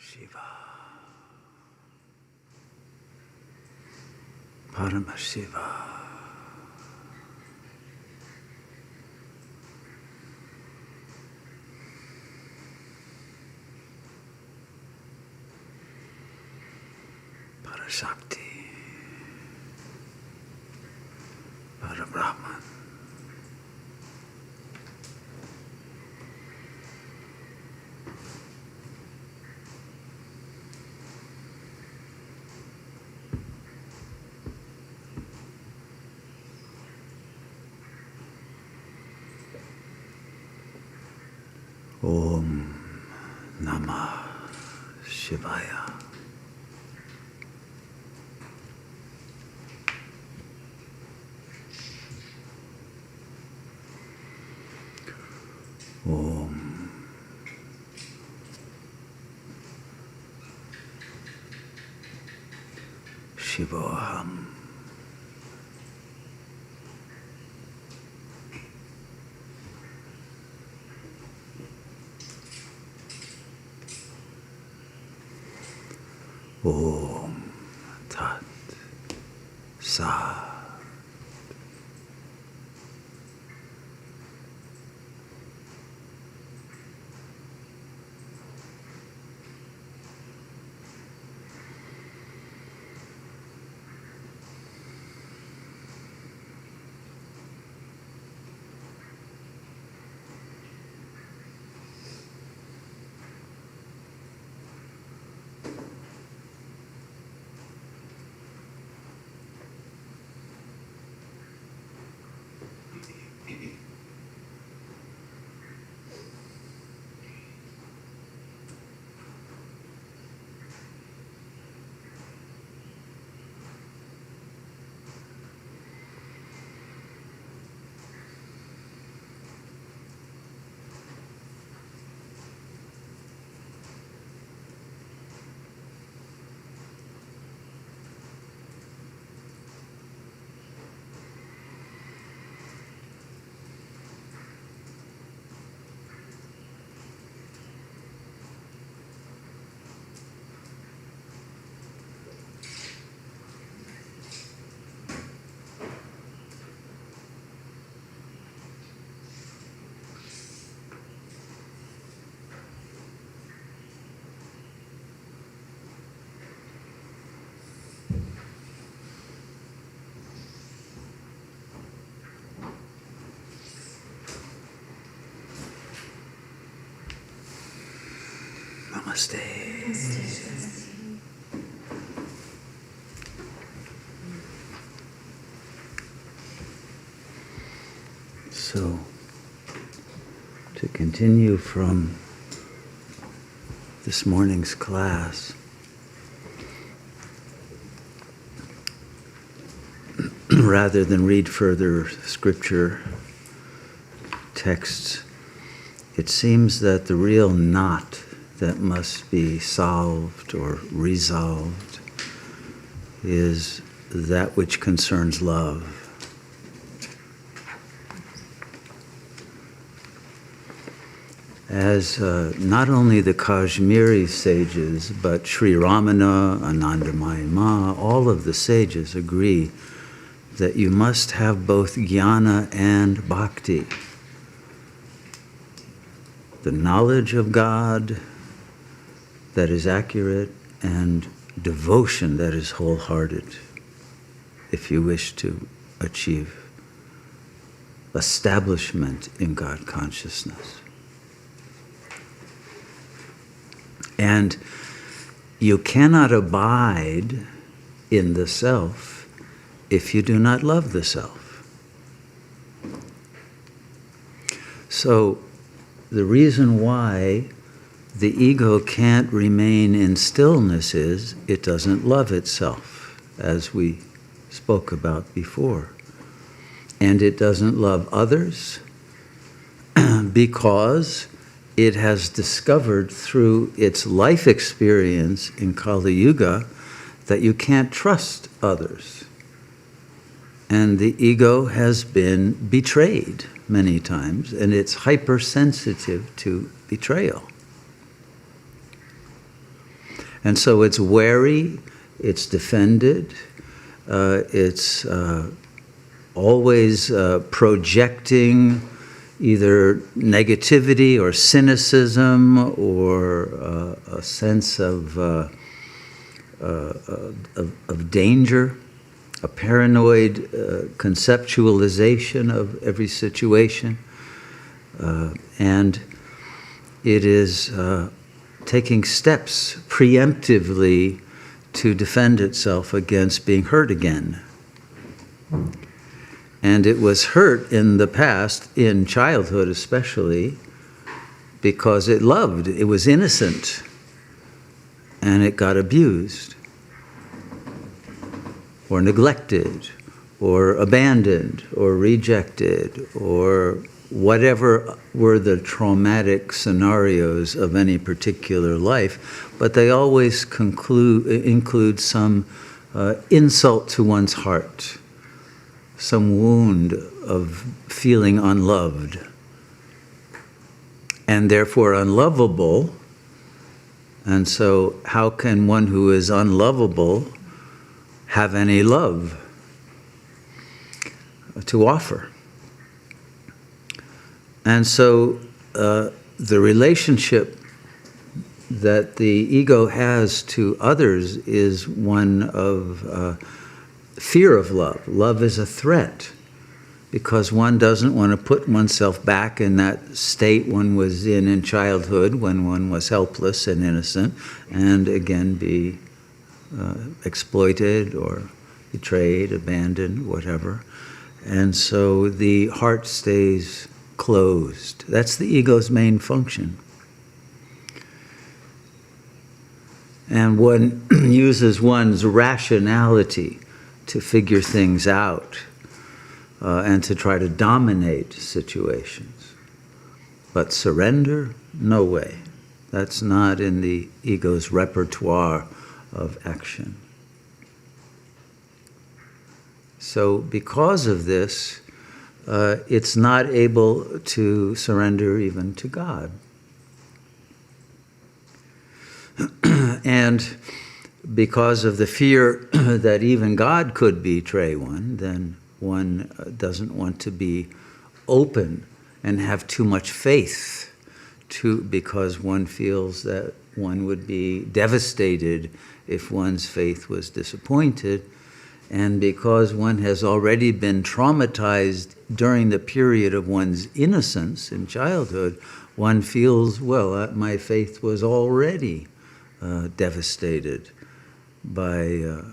Shiva, Paramashiva, Parashakti, Parabrahman. Om Namah Shivaya. Om Shivoham. Om Tat Sa. Namaste. So, to continue from this morning's class, rather than read further scripture texts, it seems that the real knot that must be solved or resolved is that which concerns love. As not only the Kashmiri sages, but Sri Ramana, Anandamayi Ma, all of the sages agree that you must have both jnana and bhakti. The knowledge of God that is accurate and devotion that is wholehearted if you wish to achieve establishment in God consciousness. And you cannot abide in the self if you do not love the self. So the reason why the ego can't remain in stillness is it doesn't love itself, as we spoke about before. And it doesn't love others because it has discovered through its life experience in Kali Yuga that you can't trust others. And the ego has been betrayed many times, and it's hypersensitive to betrayal. And so it's wary, it's defended, it's always projecting either negativity or cynicism or a sense of danger, a paranoid conceptualization of every situation. And it is taking steps preemptively to defend itself against being hurt again. And it was hurt in the past, in childhood especially, because it loved, it was innocent, and it got abused, or neglected, or abandoned, or rejected, or whatever were the traumatic scenarios of any particular life, but they always include some insult to one's heart, some wound of feeling unloved, and therefore unlovable. And so how can one who is unlovable have any love to offer? And so the relationship that the ego has to others is one of fear of love. Love is a threat because one doesn't want to put oneself back in that state one was in childhood when one was helpless and innocent and again be exploited or betrayed, abandoned, whatever. And so the heart stays closed. That's the ego's main function. And one uses one's rationality to figure things out and to try to dominate situations. But surrender? No way. That's not in the ego's repertoire of action. So because of this, it's not able to surrender even to God. And because of the fear that even God could betray one, then one doesn't want to be open and have too much faith, because one feels that one would be devastated if one's faith was disappointed. And because one has already been traumatized during the period of one's innocence in childhood, one feels, well, my faith was already devastated by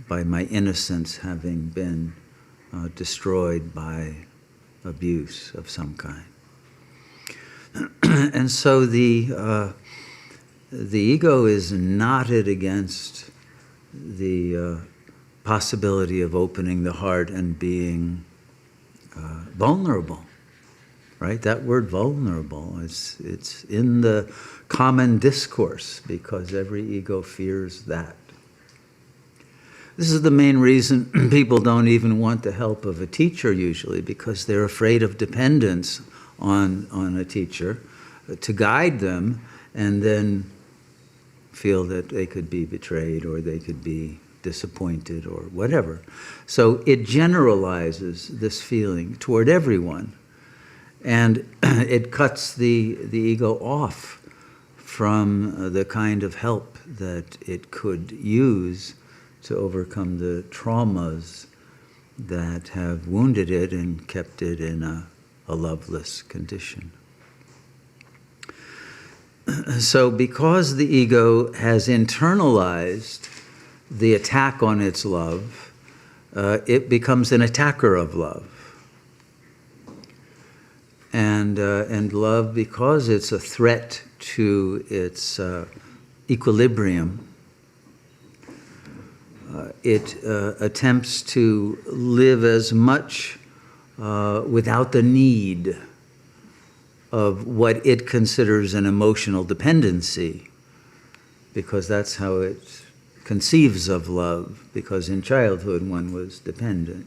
my innocence having been destroyed by abuse of some kind. And so the ego is knotted against the possibility of opening the heart and being vulnerable, right? That word vulnerable, it's in the common discourse because every ego fears that. This is the main reason people don't even want the help of a teacher usually, because they're afraid of dependence on a teacher to guide them and then feel that they could be betrayed or they could be disappointed or whatever. So it generalizes this feeling toward everyone, and it cuts the ego off from the kind of help that it could use to overcome the traumas that have wounded it and kept it in a loveless condition. So because the ego has internalized the attack on its love, it becomes an attacker of love. And love, because it's a threat to its equilibrium, it attempts to live as much without the need of what it considers an emotional dependency, because that's how it conceives of love, because in childhood one was dependent.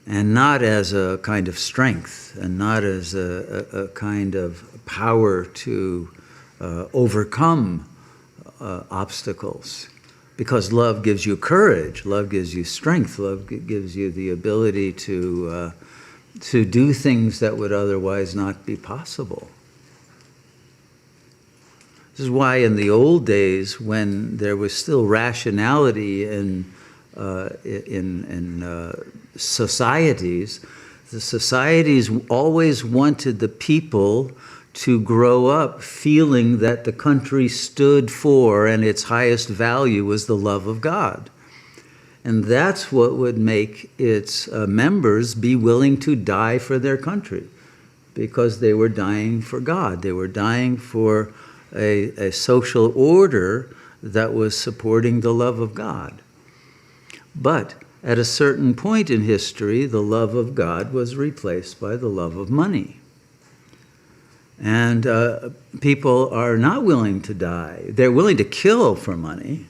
And not as a kind of strength, and not as a kind of power to overcome obstacles. Because love gives you courage, love gives you strength, love gives you the ability to do things that would otherwise not be possible. This is why in the old days, when there was still rationality in societies, the societies always wanted the people to grow up feeling that the country stood for and its highest value was the love of God. And that's what would make its members be willing to die for their country, because they were dying for God. They were dying for a social order that was supporting the love of God. But at a certain point in history, the love of God was replaced by the love of money. And people are not willing to die. They're willing to kill for money,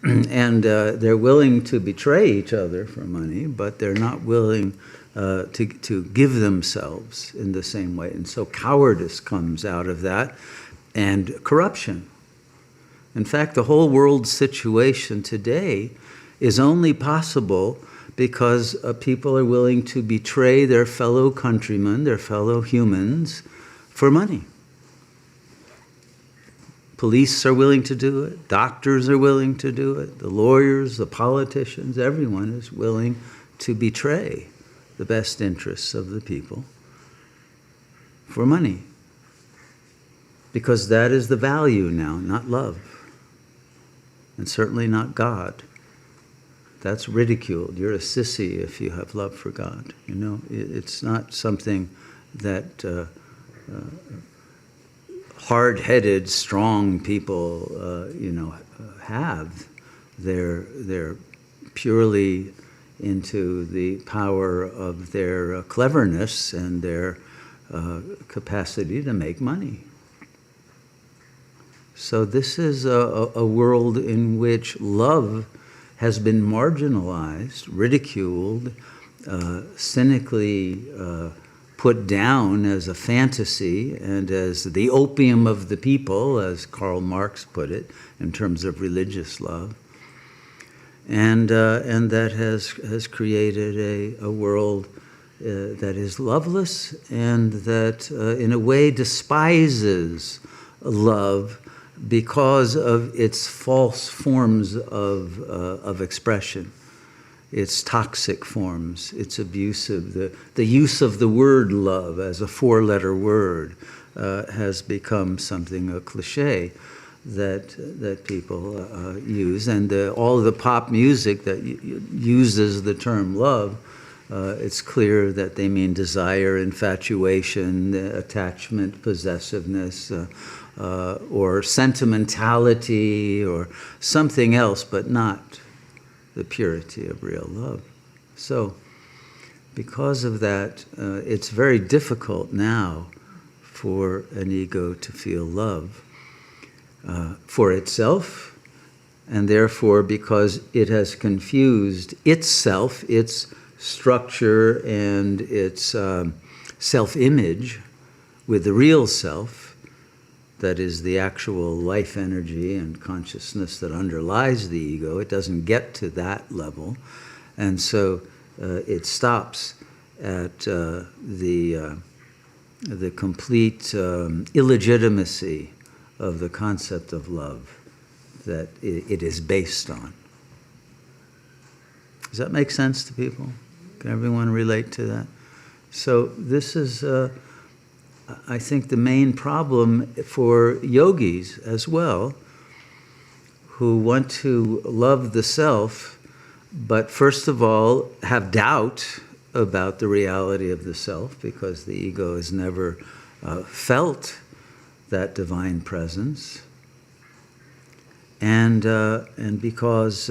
and they're willing to betray each other for money, but they're not willing to give themselves in the same way. And so cowardice comes out of that, and corruption. In fact, the whole world situation today is only possible because people are willing to betray their fellow countrymen, their fellow humans, for money. Police are willing to do it. Doctors are willing to do it. The lawyers, the politicians, everyone is willing to betray the best interests of the people for money. Because that is the value now, not love. And certainly not God. That's ridiculed. You're a sissy if you have love for God. You know, it's not something that hard-headed, strong people, have. They're purely into the power of their cleverness and their capacity to make money. So this is a world in which love has been marginalized, ridiculed, cynically put down as a fantasy and as the opium of the people, as Karl Marx put it, in terms of religious love. And that has created a world that is loveless and that in a way despises love because of its false forms of expression. Its toxic forms, its abusive, the use of the word love as a four-letter word has become something, a cliche that people use. And all the pop music that uses the term love, it's clear that they mean desire, infatuation, attachment, possessiveness, or sentimentality, or something else, but not the purity of real love. So, because of that, it's very difficult now for an ego to feel love for itself, and therefore because it has confused itself, its structure and its self-image with the real self, that is the actual life energy and consciousness that underlies the ego. It doesn't get to that level. And so it stops at the complete illegitimacy of the concept of love that it is based on. Does that make sense to people? Can everyone relate to that? So this is I think the main problem for yogis as well, who want to love the self, but first of all have doubt about the reality of the self because the ego has never felt that divine presence, and because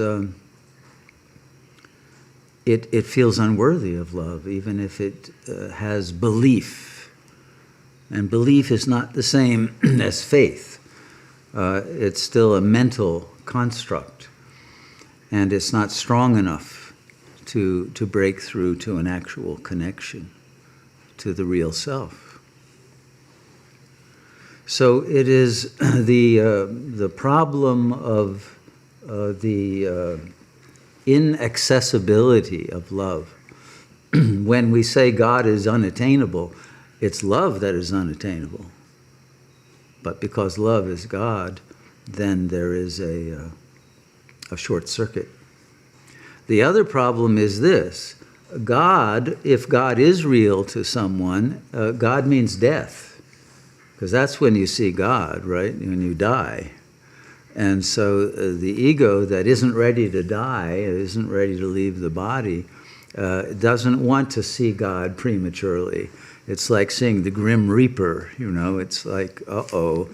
it feels unworthy of love, even if it has belief. And belief is not the same as faith. It's still a mental construct. And it's not strong enough to break through to an actual connection to the real self. So it is the problem of the inaccessibility of love. When we say God is unattainable, it's love that is unattainable. But because love is God, then there is a short circuit. The other problem is this. God, if God is real to someone, God means death. Because that's when you see God, right? When you die. And so the ego that isn't ready to die, isn't ready to leave the body, doesn't want to see God prematurely. It's like seeing the Grim Reaper, it's like, uh-oh.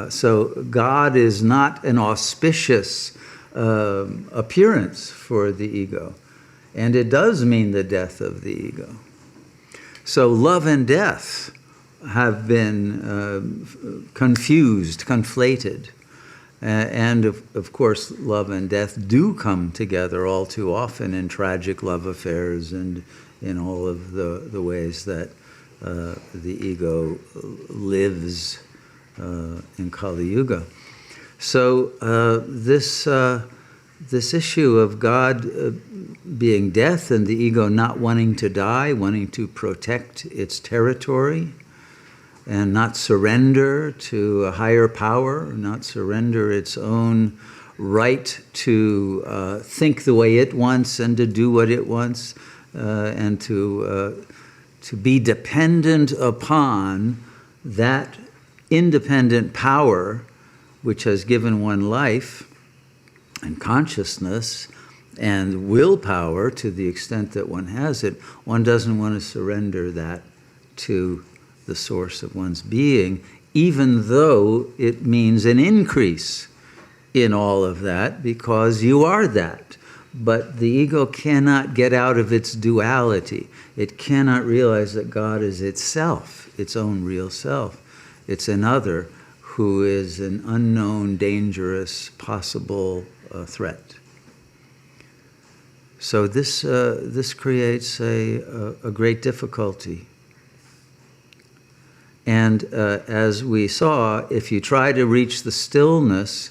So God is not an auspicious appearance for the ego. And it does mean the death of the ego. So love and death have been confused, conflated. And of course, love and death do come together all too often in tragic love affairs and in all of the ways that the ego lives in Kali Yuga. So this issue of God being death and the ego not wanting to die, wanting to protect its territory, and not surrender to a higher power, not surrender its own right to think the way it wants and to do what it wants, and to be dependent upon that independent power which has given one life and consciousness and willpower to the extent that one has it. One doesn't want to surrender that to the source of one's being, even though it means an increase in all of that, because you are that. But the ego cannot get out of its duality. It cannot realize that God is itself, its own real self. It's another who is an unknown, dangerous, possible threat. So this creates a great difficulty. And as we saw, if you try to reach the stillness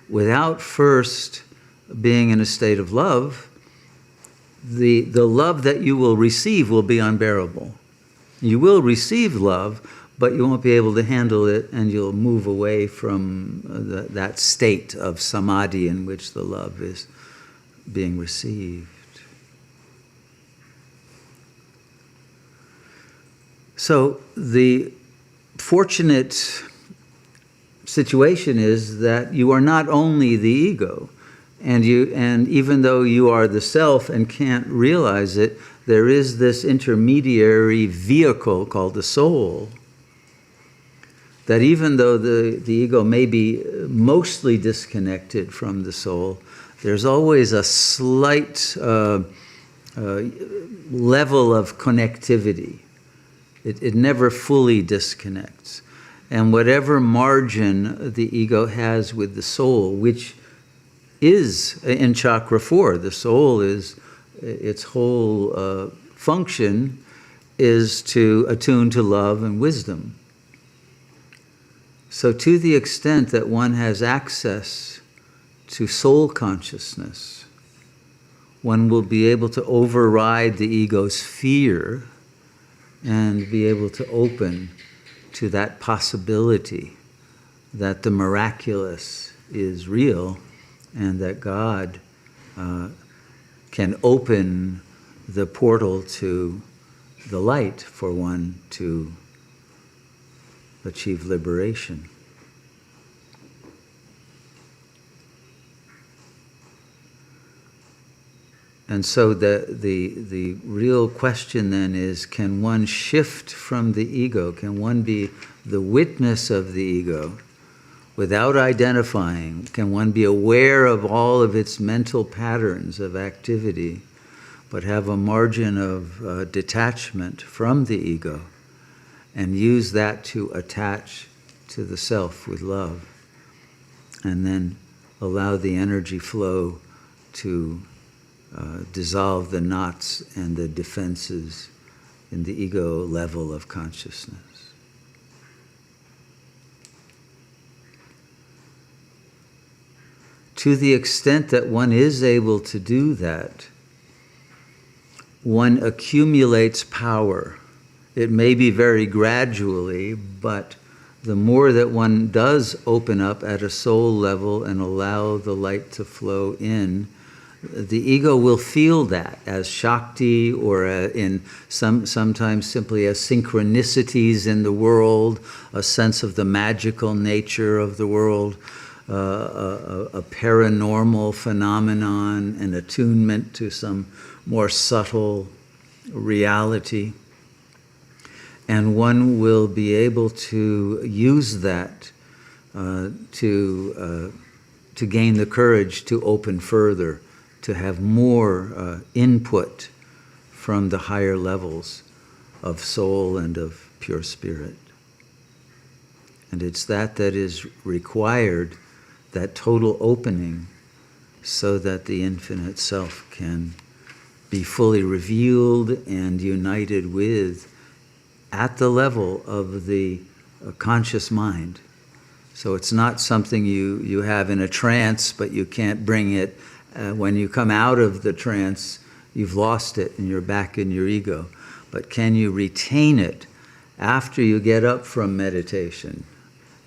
without first being in a state of love, the love that you will receive will be unbearable. You will receive love, but you won't be able to handle it, and you'll move away from that state of samadhi in which the love is being received. So the fortunate situation is that you are not only the ego, and even though you are the self and can't realize it, there is this intermediary vehicle called the soul, that even though the ego may be mostly disconnected from the soul, there's always a slight level of connectivity. It never fully disconnects. And whatever margin the ego has with the soul, which is in chakra 4, the soul is, its whole function is to attune to love and wisdom. So to the extent that one has access to soul consciousness, one will be able to override the ego's fear and be able to open to that possibility that the miraculous is real and that God can open the portal to the light for one to achieve liberation. And so the real question then is, can one shift from the ego? Can one be the witness of the ego without identifying? Can one be aware of all of its mental patterns of activity, but have a margin of detachment from the ego and use that to attach to the self with love, and then allow the energy flow to dissolve the knots and the defenses in the ego level of consciousness? to the extent that one is able to do that, one accumulates power. It may be very gradually, but the more that one does open up at a soul level and allow the light to flow in, the ego will feel that as Shakti, or sometimes simply as synchronicities in the world, a sense of the magical nature of the world, a paranormal phenomenon, an attunement to some more subtle reality. And one will be able to use that to gain the courage to open further, to have more input from the higher levels of soul and of pure spirit. And it's that is required, that total opening, so that the infinite self can be fully revealed and united with at the level of the conscious mind. So it's not something you have in a trance, but you can't bring it. When you come out of the trance, you've lost it and you're back in your ego. But can you retain it after you get up from meditation,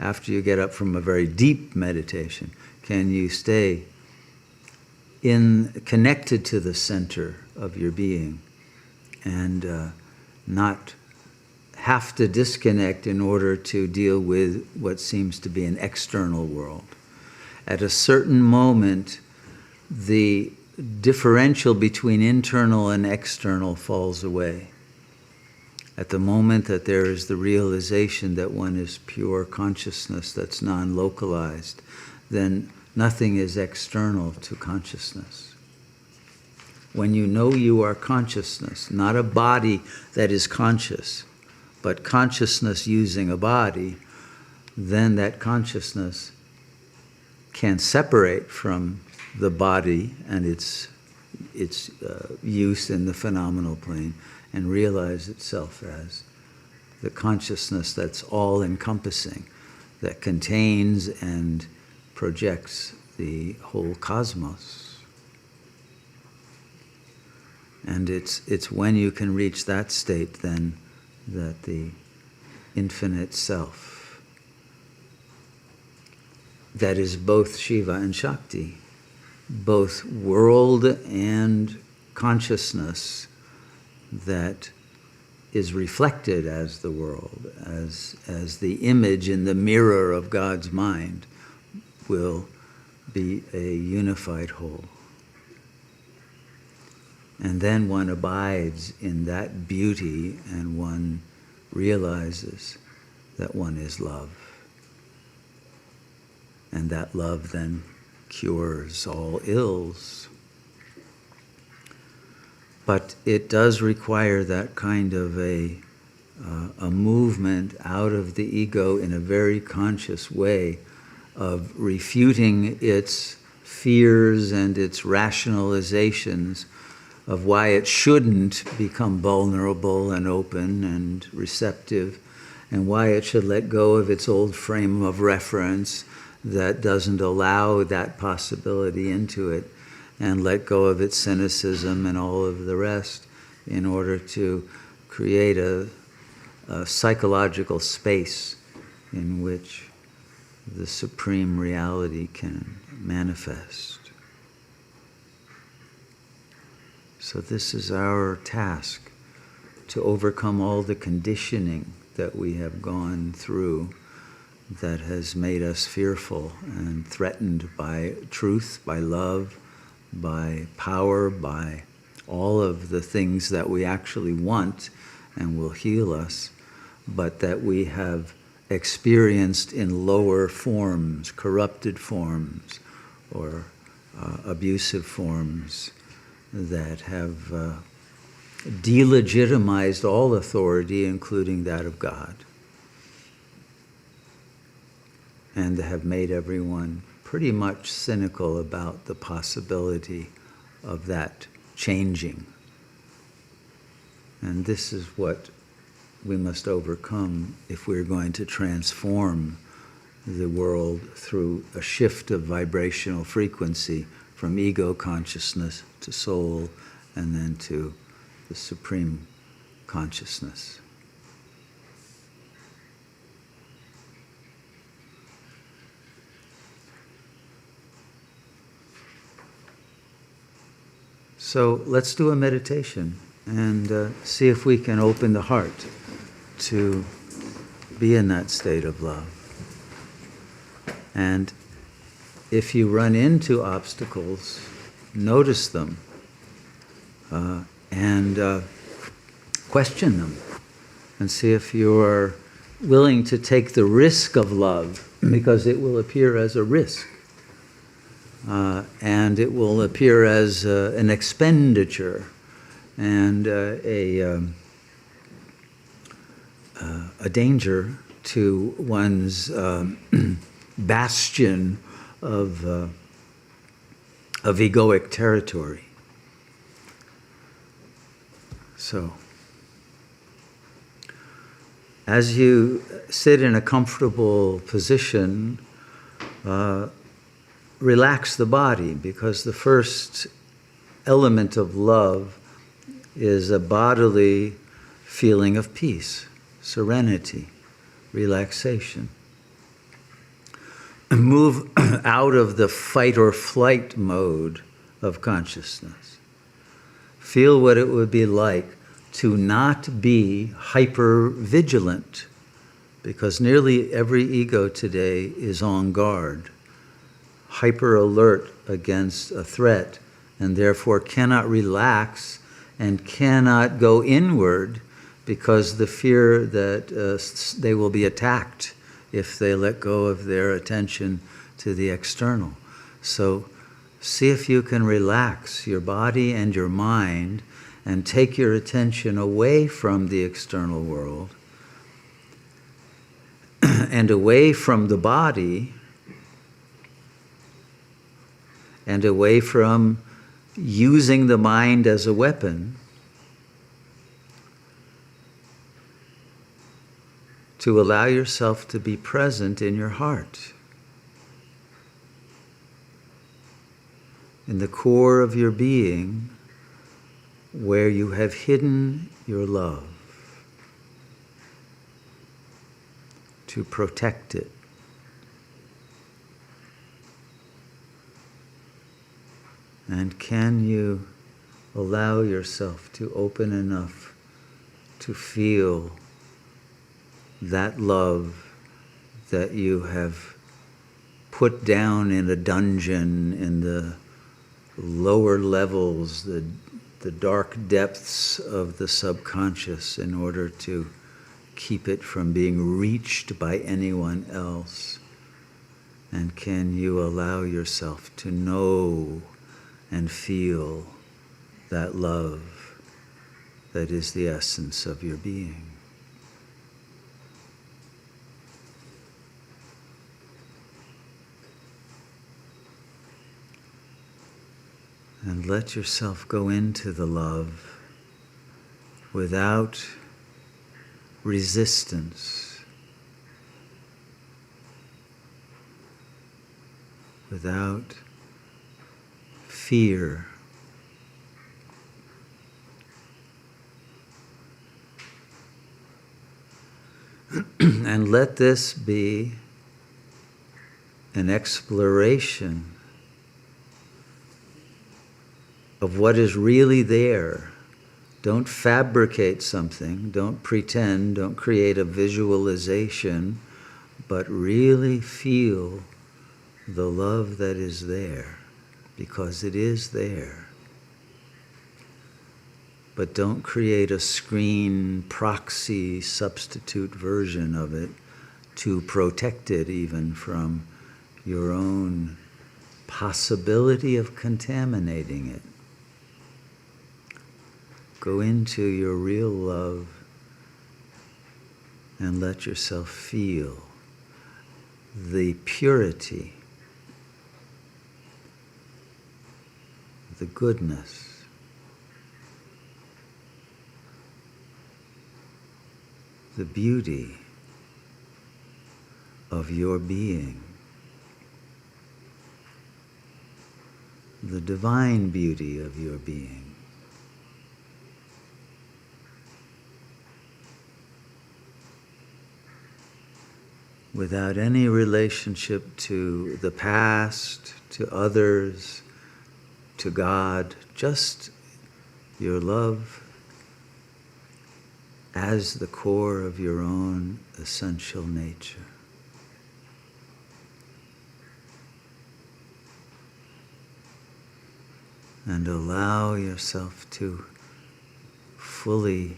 after you get up from a very deep meditation? Can you stay connected to the center of your being and not have to disconnect in order to deal with what seems to be an external world? At a certain moment, the differential between internal and external falls away. At the moment that there is the realization that one is pure consciousness that's non-localized, then nothing is external to consciousness. When you know you are consciousness, not a body that is conscious, but consciousness using a body, then that consciousness can separate from the body and its use in the phenomenal plane and realize itself as the consciousness that's all-encompassing, that contains and projects the whole cosmos. And it's when you can reach that state then that the infinite self, that is both Shiva and Shakti, both world and consciousness, that is reflected as the world, as the image in the mirror of God's mind, will be a unified whole. And then one abides in that beauty and one realizes that one is love. And that love then cures all ills. But it does require that kind of a movement out of the ego in a very conscious way of refuting its fears and its rationalizations of why it shouldn't become vulnerable and open and receptive, and why it should let go of its old frame of reference that doesn't allow that possibility into it, and let go of its cynicism and all of the rest in order to create a psychological space in which the supreme reality can manifest. So this is our task, to overcome all the conditioning that we have gone through that has made us fearful and threatened by truth, by love, by power, by all of the things that we actually want and will heal us, but that we have experienced in lower forms, corrupted forms, or abusive forms that have delegitimized all authority, including that of God, and have made everyone pretty much cynical about the possibility of that changing. And this is what we must overcome if we're going to transform the world through a shift of vibrational frequency from ego consciousness to soul and then to the supreme consciousness. So let's do a meditation and see if we can open the heart to be in that state of love. And if you run into obstacles, notice them and question them and see if you're willing to take the risk of love, because it will appear as a risk. And it will appear as an expenditure and a danger to one's bastion of egoic territory. So, as you sit in a comfortable position, relax the body, because the first element of love is a bodily feeling of peace, serenity, relaxation. Move out of the fight or flight mode of consciousness. Feel what it would be like to not be hyper vigilant, because nearly every ego today is on guard, hyper alert against a threat, and therefore cannot relax and cannot go inward, because the fear that they will be attacked if they let go of their attention to the external. So see if you can relax your body and your mind and take your attention away from the external world and away from the body and away from using the mind as a weapon to allow yourself to be present in your heart, in the core of your being, where you have hidden your love, to protect it. And can you allow yourself to open enough to feel that love that you have put down in a dungeon in the lower levels, the dark depths of the subconscious, in order to keep it from being reached by anyone else? And can you allow yourself to know and feel that love that is the essence of your being? And let yourself go into the love without resistance, without fear. And let this be an exploration of what is really there. Don't fabricate something, don't pretend, don't create a visualization, but really feel the love that is there, because it is there. But don't create a screen proxy substitute version of it to protect it even from your own possibility of contaminating it. Go into your real love and let yourself feel the purity, the goodness, the beauty of your being, the divine beauty of your being. Without any relationship to the past, to others, to God, just your love as the core of your own essential nature. And allow yourself to fully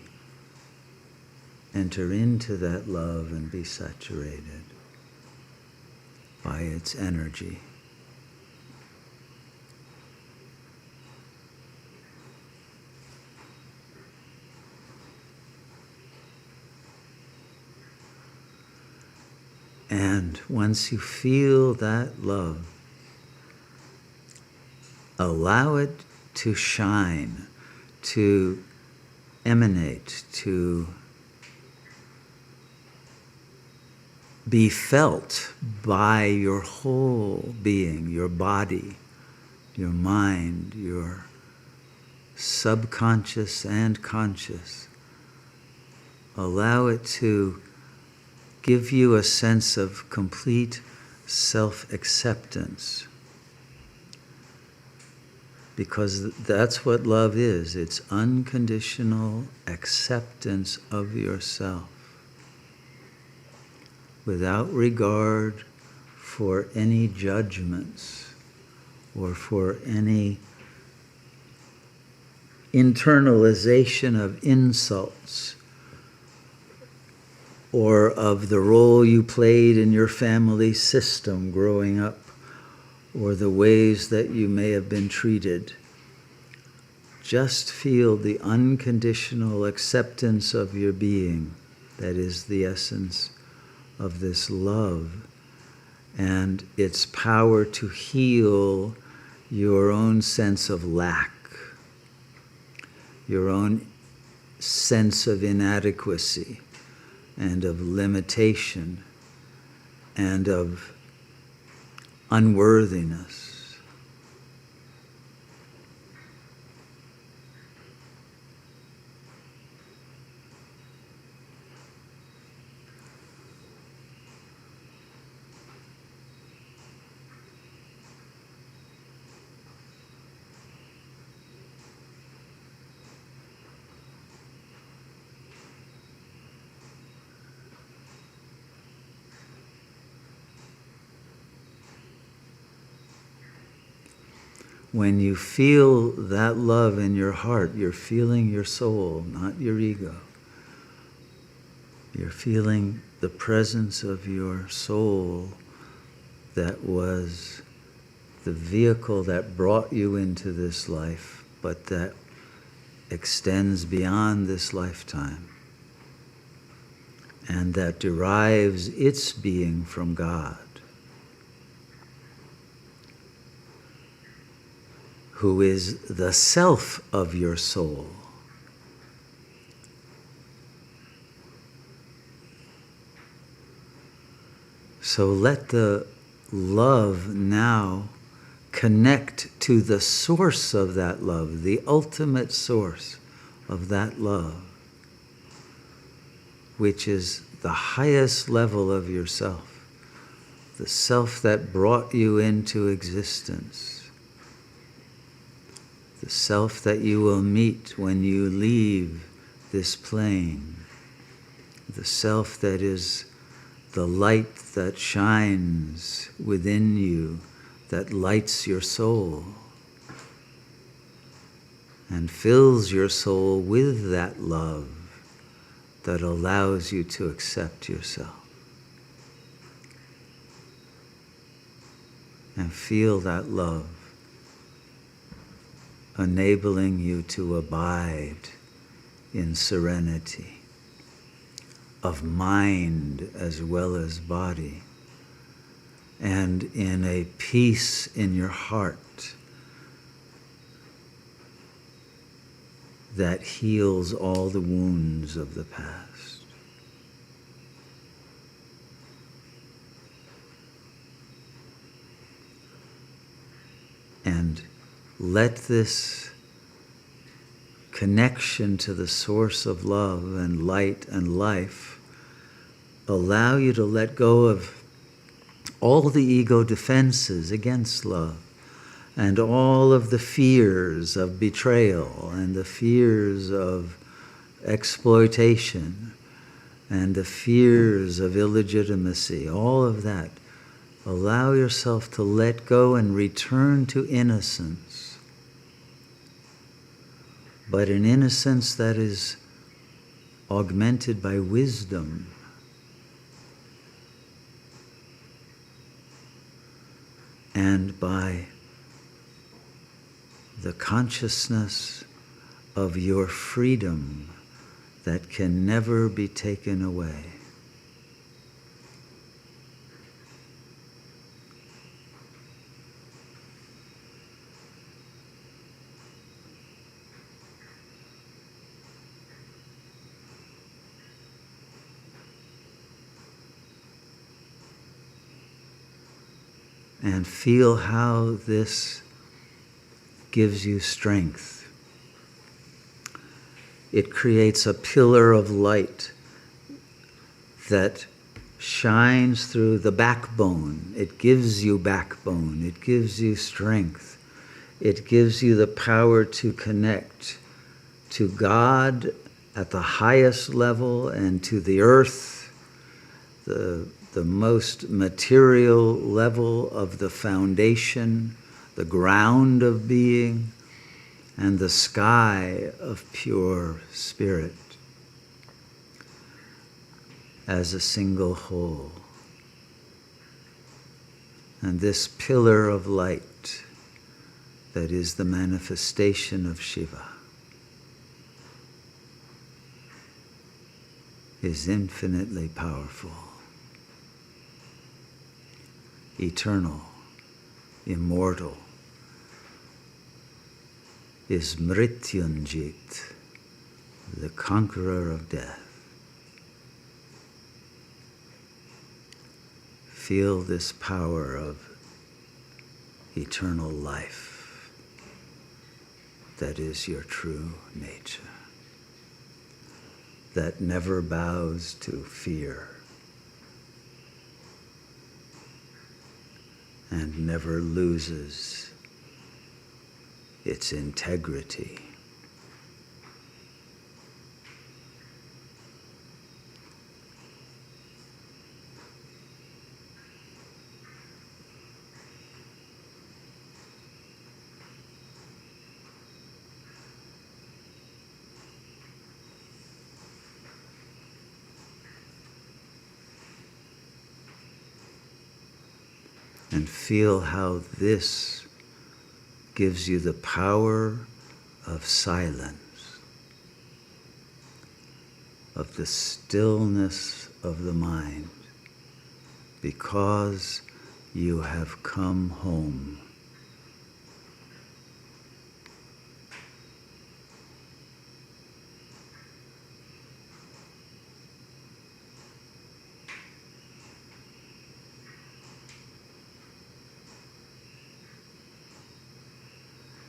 enter into that love and be saturated by its energy. And once you feel that love, allow it to shine, to emanate, to be felt by your whole being, your body, your mind, your subconscious and conscious. Allow it to give you a sense of complete self-acceptance. Because that's what love is. It's unconditional acceptance of yourself, without regard for any judgments or for any internalization of insults or of the role you played in your family system growing up, or the ways that you may have been treated. Just feel the unconditional acceptance of your being. That is the essence of this love, and its power to heal your own sense of lack, your own sense of inadequacy and of limitation and of unworthiness. When you feel that love in your heart, you're feeling your soul, not your ego. You're feeling the presence of your soul that was the vehicle that brought you into this life, but that extends beyond this lifetime, and that derives its being from God, who is the self of your soul. So let the love now connect to the source of that love, the ultimate source of that love, which is the highest level of yourself, the self that brought you into existence, the self that you will meet when you leave this plane, the self that is the light that shines within you, that lights your soul and fills your soul with that love that allows you to accept yourself. And feel that love enabling you to abide in serenity of mind as well as body, and in a peace in your heart that heals all the wounds of the past. And let this connection to the source of love and light and life allow you to let go of all the ego defenses against love and all of the fears of betrayal and the fears of exploitation and the fears of illegitimacy, all of that. Allow yourself to let go and return to innocence, but an innocence that is augmented by wisdom. And by the consciousness of your freedom that can never be taken away. And feel how this gives you strength. It creates a pillar of light that shines through the backbone. It gives you backbone. It gives you strength. It gives you the power to connect to God at the highest level and to the earth, the most material level of the foundation, the ground of being, and the sky of pure spirit as a single whole. And this pillar of light that is the manifestation of Shiva is infinitely powerful, eternal, immortal, is Mrityunjit, the conqueror of death. Feel this power of eternal life that is your true nature, that never bows to fear and never loses its integrity. And feel how this gives you the power of silence, of the stillness of the mind, because you have come home.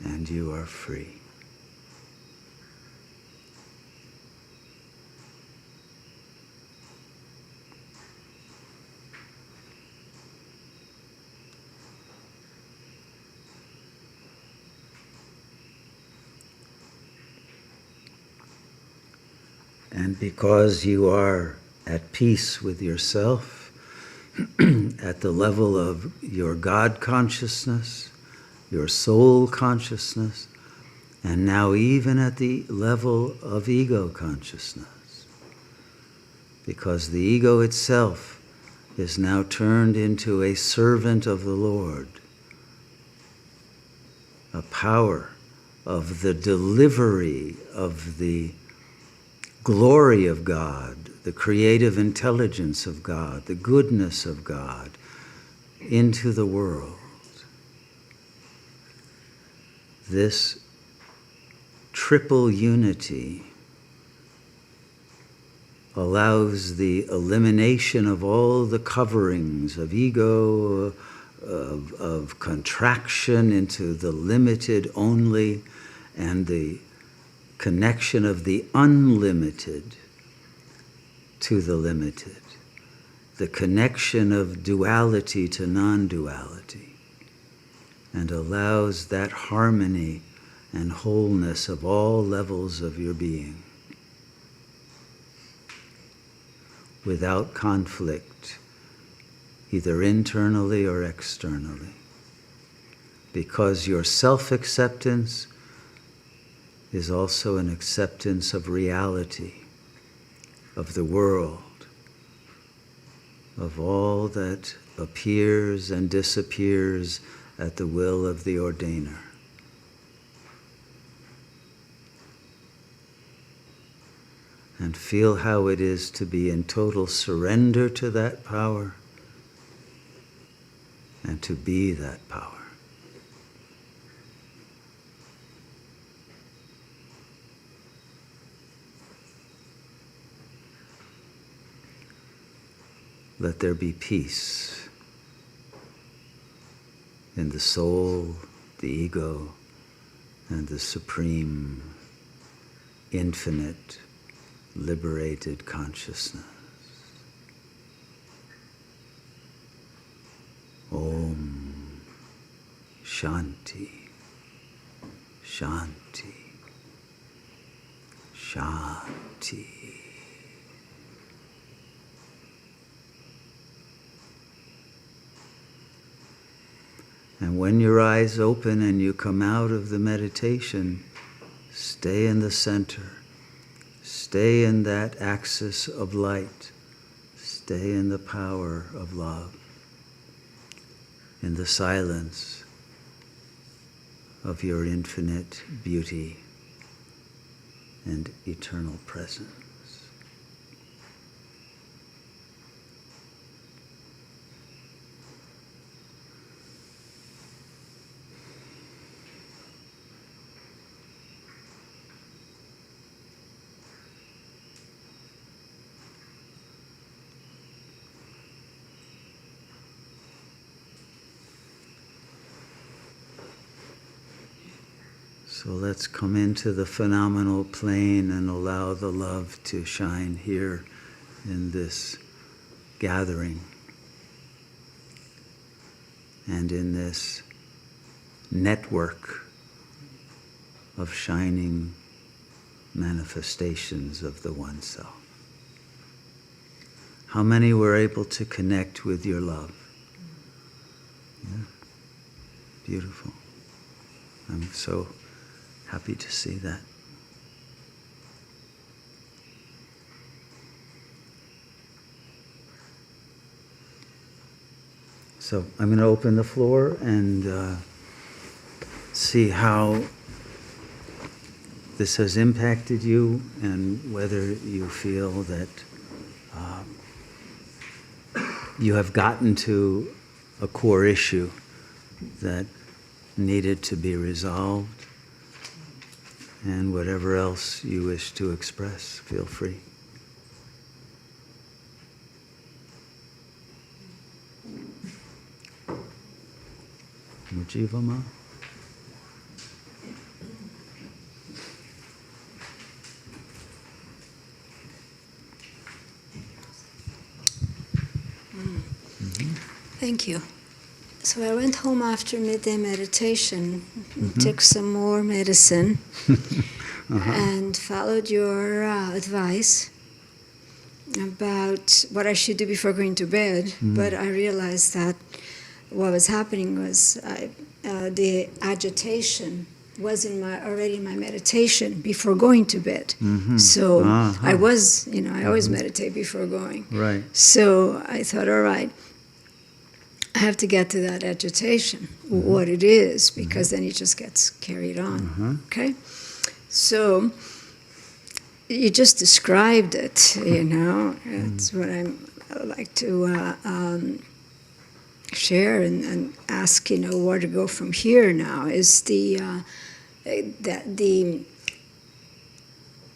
And you are free. And because you are at peace with yourself, at the level of your God consciousness, your soul consciousness, and now even at the level of ego consciousness, because the ego itself is now turned into a servant of the Lord, a power of the delivery of the glory of God, the creative intelligence of God, the goodness of God into the world. This triple unity allows the elimination of all the coverings of ego, of contraction into the limited only, and the connection of the unlimited to the limited, the connection of duality to non-duality, and allows that harmony and wholeness of all levels of your being without conflict, either internally or externally, because your self-acceptance is also an acceptance of reality, of the world, of all that appears and disappears at the will of the ordainer. And feel how it is to be in total surrender to that power and to be that power. Let there be peace in the soul, the ego, and the supreme, infinite, liberated consciousness. Om Shanti, Shanti, Shanti. And when your eyes open and you come out of the meditation, stay in the center. Stay in that axis of light. Stay in the power of love. In the silence of your infinite beauty and eternal presence. So let's come into the phenomenal plane and allow the love to shine here in this gathering and in this network of shining manifestations of the One Self. How many were able to connect with your love? Yeah. Beautiful. I'm so happy to see that. So I'm going to open the floor and see how this has impacted you and whether you feel that you have gotten to a core issue that needed to be resolved. And whatever else you wish to express, feel free. Mujivama? Thank you. So I went home after midday meditation, took some more medicine, and followed your advice about what I should do before going to bed. But I realized that what was happening was the agitation was already in my meditation before going to bed. So I was, I always meditate before going. Right. So I thought, all right, I have to get to that agitation, what it is, because then it just gets carried on. Okay? So you just described it, It's what I like to share and ask, where to go from here now, is the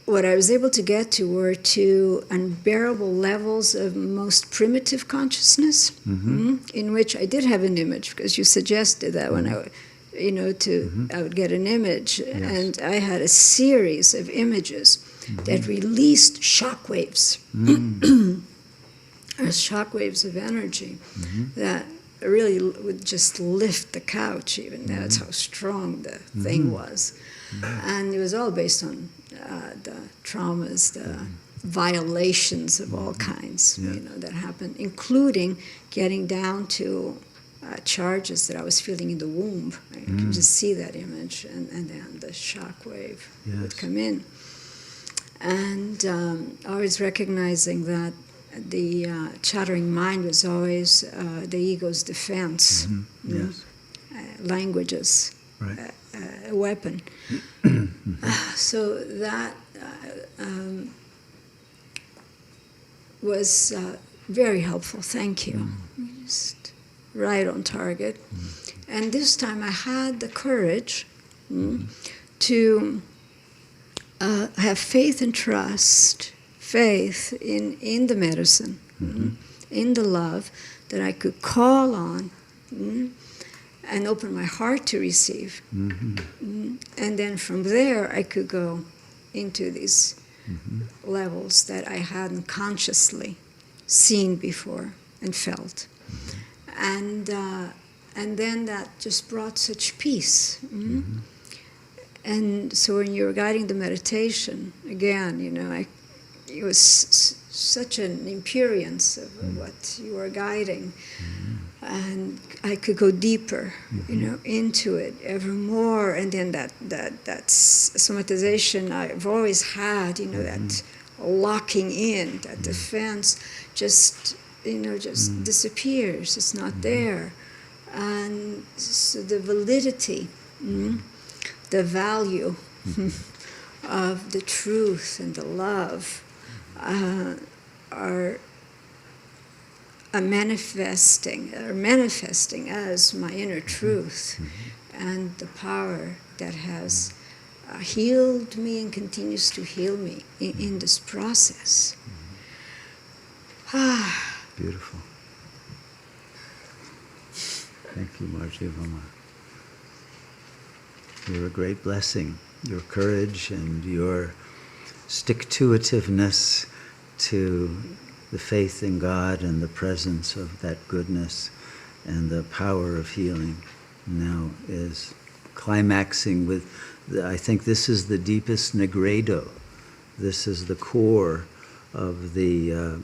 what I was able to get to were to unbearable levels of most primitive consciousness, in which I did have an image, because you suggested that when I, I would get an image, and I had a series of images that released shock waves, or shock waves of energy that really would just lift the couch. Even that's how strong the thing was, and it was all based on the traumas, the violations of all kinds, that happened, including getting down to charges that I was feeling in the womb. I can just see that image, and then the shock wave would come in. And always recognizing that the chattering mind was always the ego's defense. Languages, a weapon. So that was very helpful. Thank you. Just right on target. And this time I had the courage to have faith and trust, faith in the medicine, in the love that I could call on, and open my heart to receive. And then from there, I could go into these levels that I hadn't consciously seen before and felt. And then that just brought such peace. And so when you were guiding the meditation, again, it was such an experience of what you were guiding. And I could go deeper, into it ever more. And then that somatization I've always had, that locking in, that defense just disappears. It's not there. And so the validity, the value of the truth and the love are manifesting as my inner truth, and the power that has healed me and continues to heal me in this process. Beautiful. Thank you, Marjivama. You're a great blessing. Your courage and your stick-to-itiveness to the faith in God and the presence of that goodness and the power of healing now is climaxing with, I think this is the deepest negredo. This is the core of the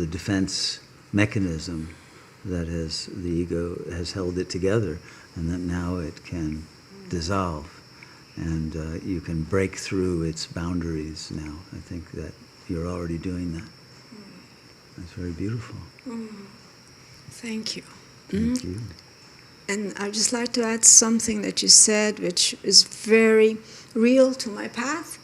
defense mechanism that the ego has held it together, and that now it can dissolve, and you can break through its boundaries now. I think that you're already doing that. That's very beautiful. Thank you. Thank you. And I'd just like to add something that you said, which is very real to my path.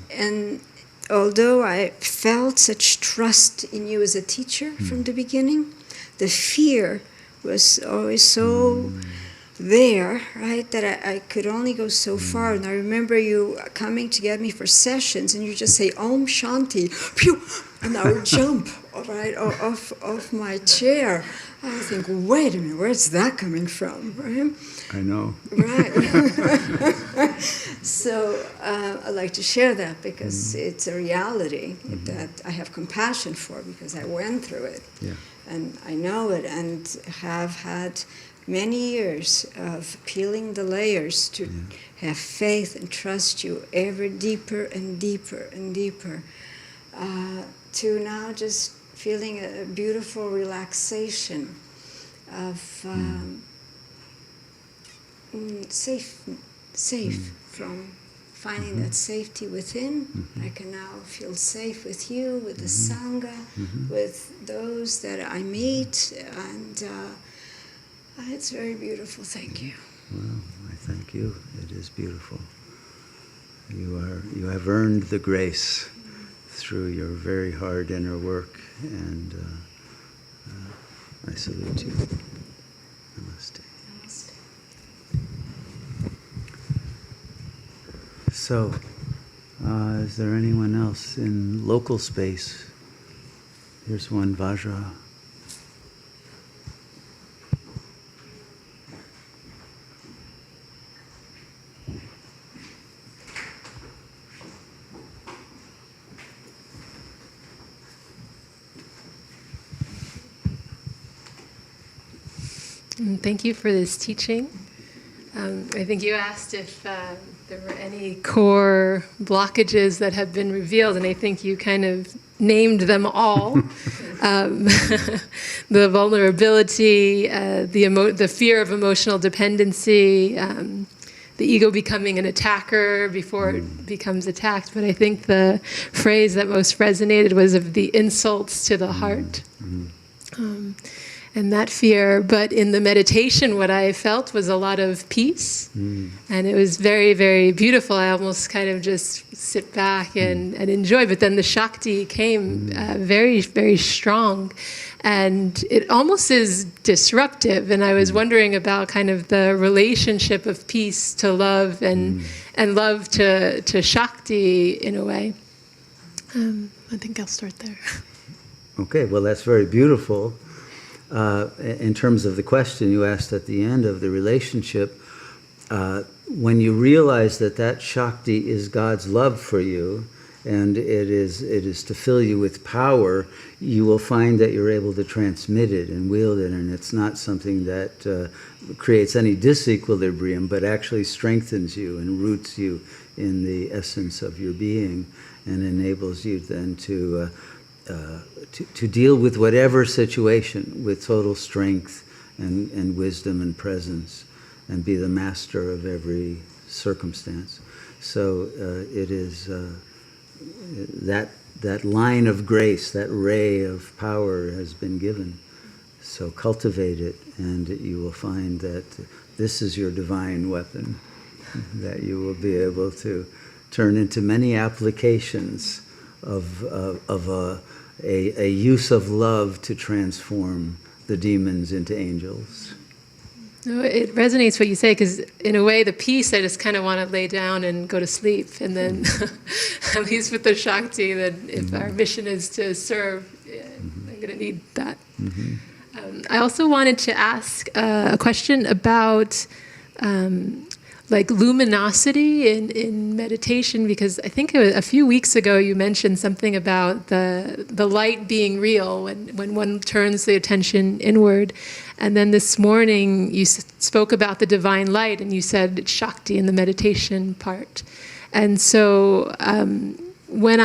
And although I felt such trust in you as a teacher from the beginning, the fear was always so there, right, that I could only go so far. And I remember you coming to get me for sessions, and you just say, Om Shanti, pew, and I would jump right off my chair. I think, wait a minute, where's that coming from, right? I know. Right. So I'd like to share that because it's a reality that I have compassion for, because I went through it. Yeah. And I know it, and have had many years of peeling the layers to have faith and trust you ever deeper and deeper and deeper, to now just feeling a beautiful relaxation of safe from finding that safety within. I can now feel safe with you, with the Sangha, with those that I meet, and it's very beautiful. Thank you. Well, I thank you. It is beautiful. You have earned the grace through your very hard inner work, and I salute you. Namaste. Namaste. So, Is there anyone else in local space? Here's one, Vajra. Thank you for this teaching. I think you asked if there were any core blockages that have been revealed, and I think you kind of named them all. The vulnerability, the fear of emotional dependency, the ego becoming an attacker before it becomes attacked. But I think the phrase that most resonated was of the insults to the heart. And that fear, but in the meditation, what I felt was a lot of peace, and it was very, very beautiful. I almost kind of just sit back and enjoy, but then the Shakti came very, very strong, and it almost is disruptive, and I was wondering about kind of the relationship of peace to love and love to Shakti in a way. I think I'll start there. Okay, well, that's very beautiful. In terms of the question you asked at the end of the relationship, when you realize that that Shakti is God's love for you, and it is to fill you with power, you will find that you're able to transmit it and wield it, and it's not something that creates any disequilibrium, but actually strengthens you and roots you in the essence of your being, and enables you then to deal with whatever situation with total strength and wisdom and presence, and be the master of every circumstance. So it is that line of grace, that ray of power has been given. So cultivate it, and you will find that this is your divine weapon, that you will be able to turn into many applications of a use of love to transform the demons into angels. No, it resonates what you say, because in a way, the peace, I just kind of want to lay down and go to sleep. And then, at least with the Shakti, that if our mission is to serve, I'm going to need that. I also wanted to ask a question about like luminosity in meditation, because I think a few weeks ago you mentioned something about the light being real when one turns the attention inward. And then this morning you spoke about the divine light, and you said it's Shakti in the meditation part. And so when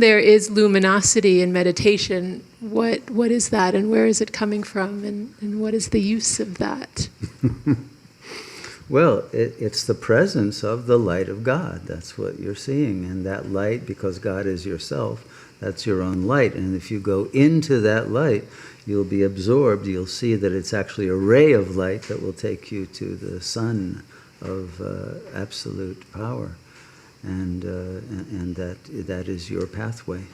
there is luminosity in meditation, what is that, and where is it coming from, and what is the use of that? Well, it's the presence of the light of God. That's what you're seeing. And that light, because God is yourself, that's your own light. And if you go into that light, you'll be absorbed. You'll see that it's actually a ray of light that will take you to the sun of absolute power. And that is your pathway.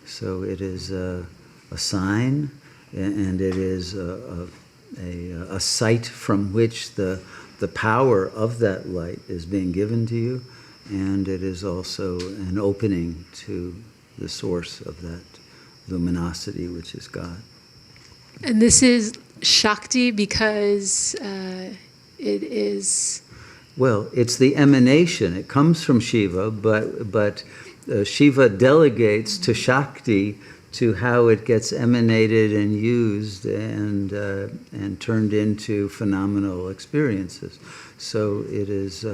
So it is a sign, and it is a sight from which the power of that light is being given to you, and it is also an opening to the source of that luminosity, which is God. And this is Shakti because it is... Well, it's the emanation. It comes from Shiva, but Shiva delegates to Shakti to how it gets emanated and used and turned into phenomenal experiences. So it is,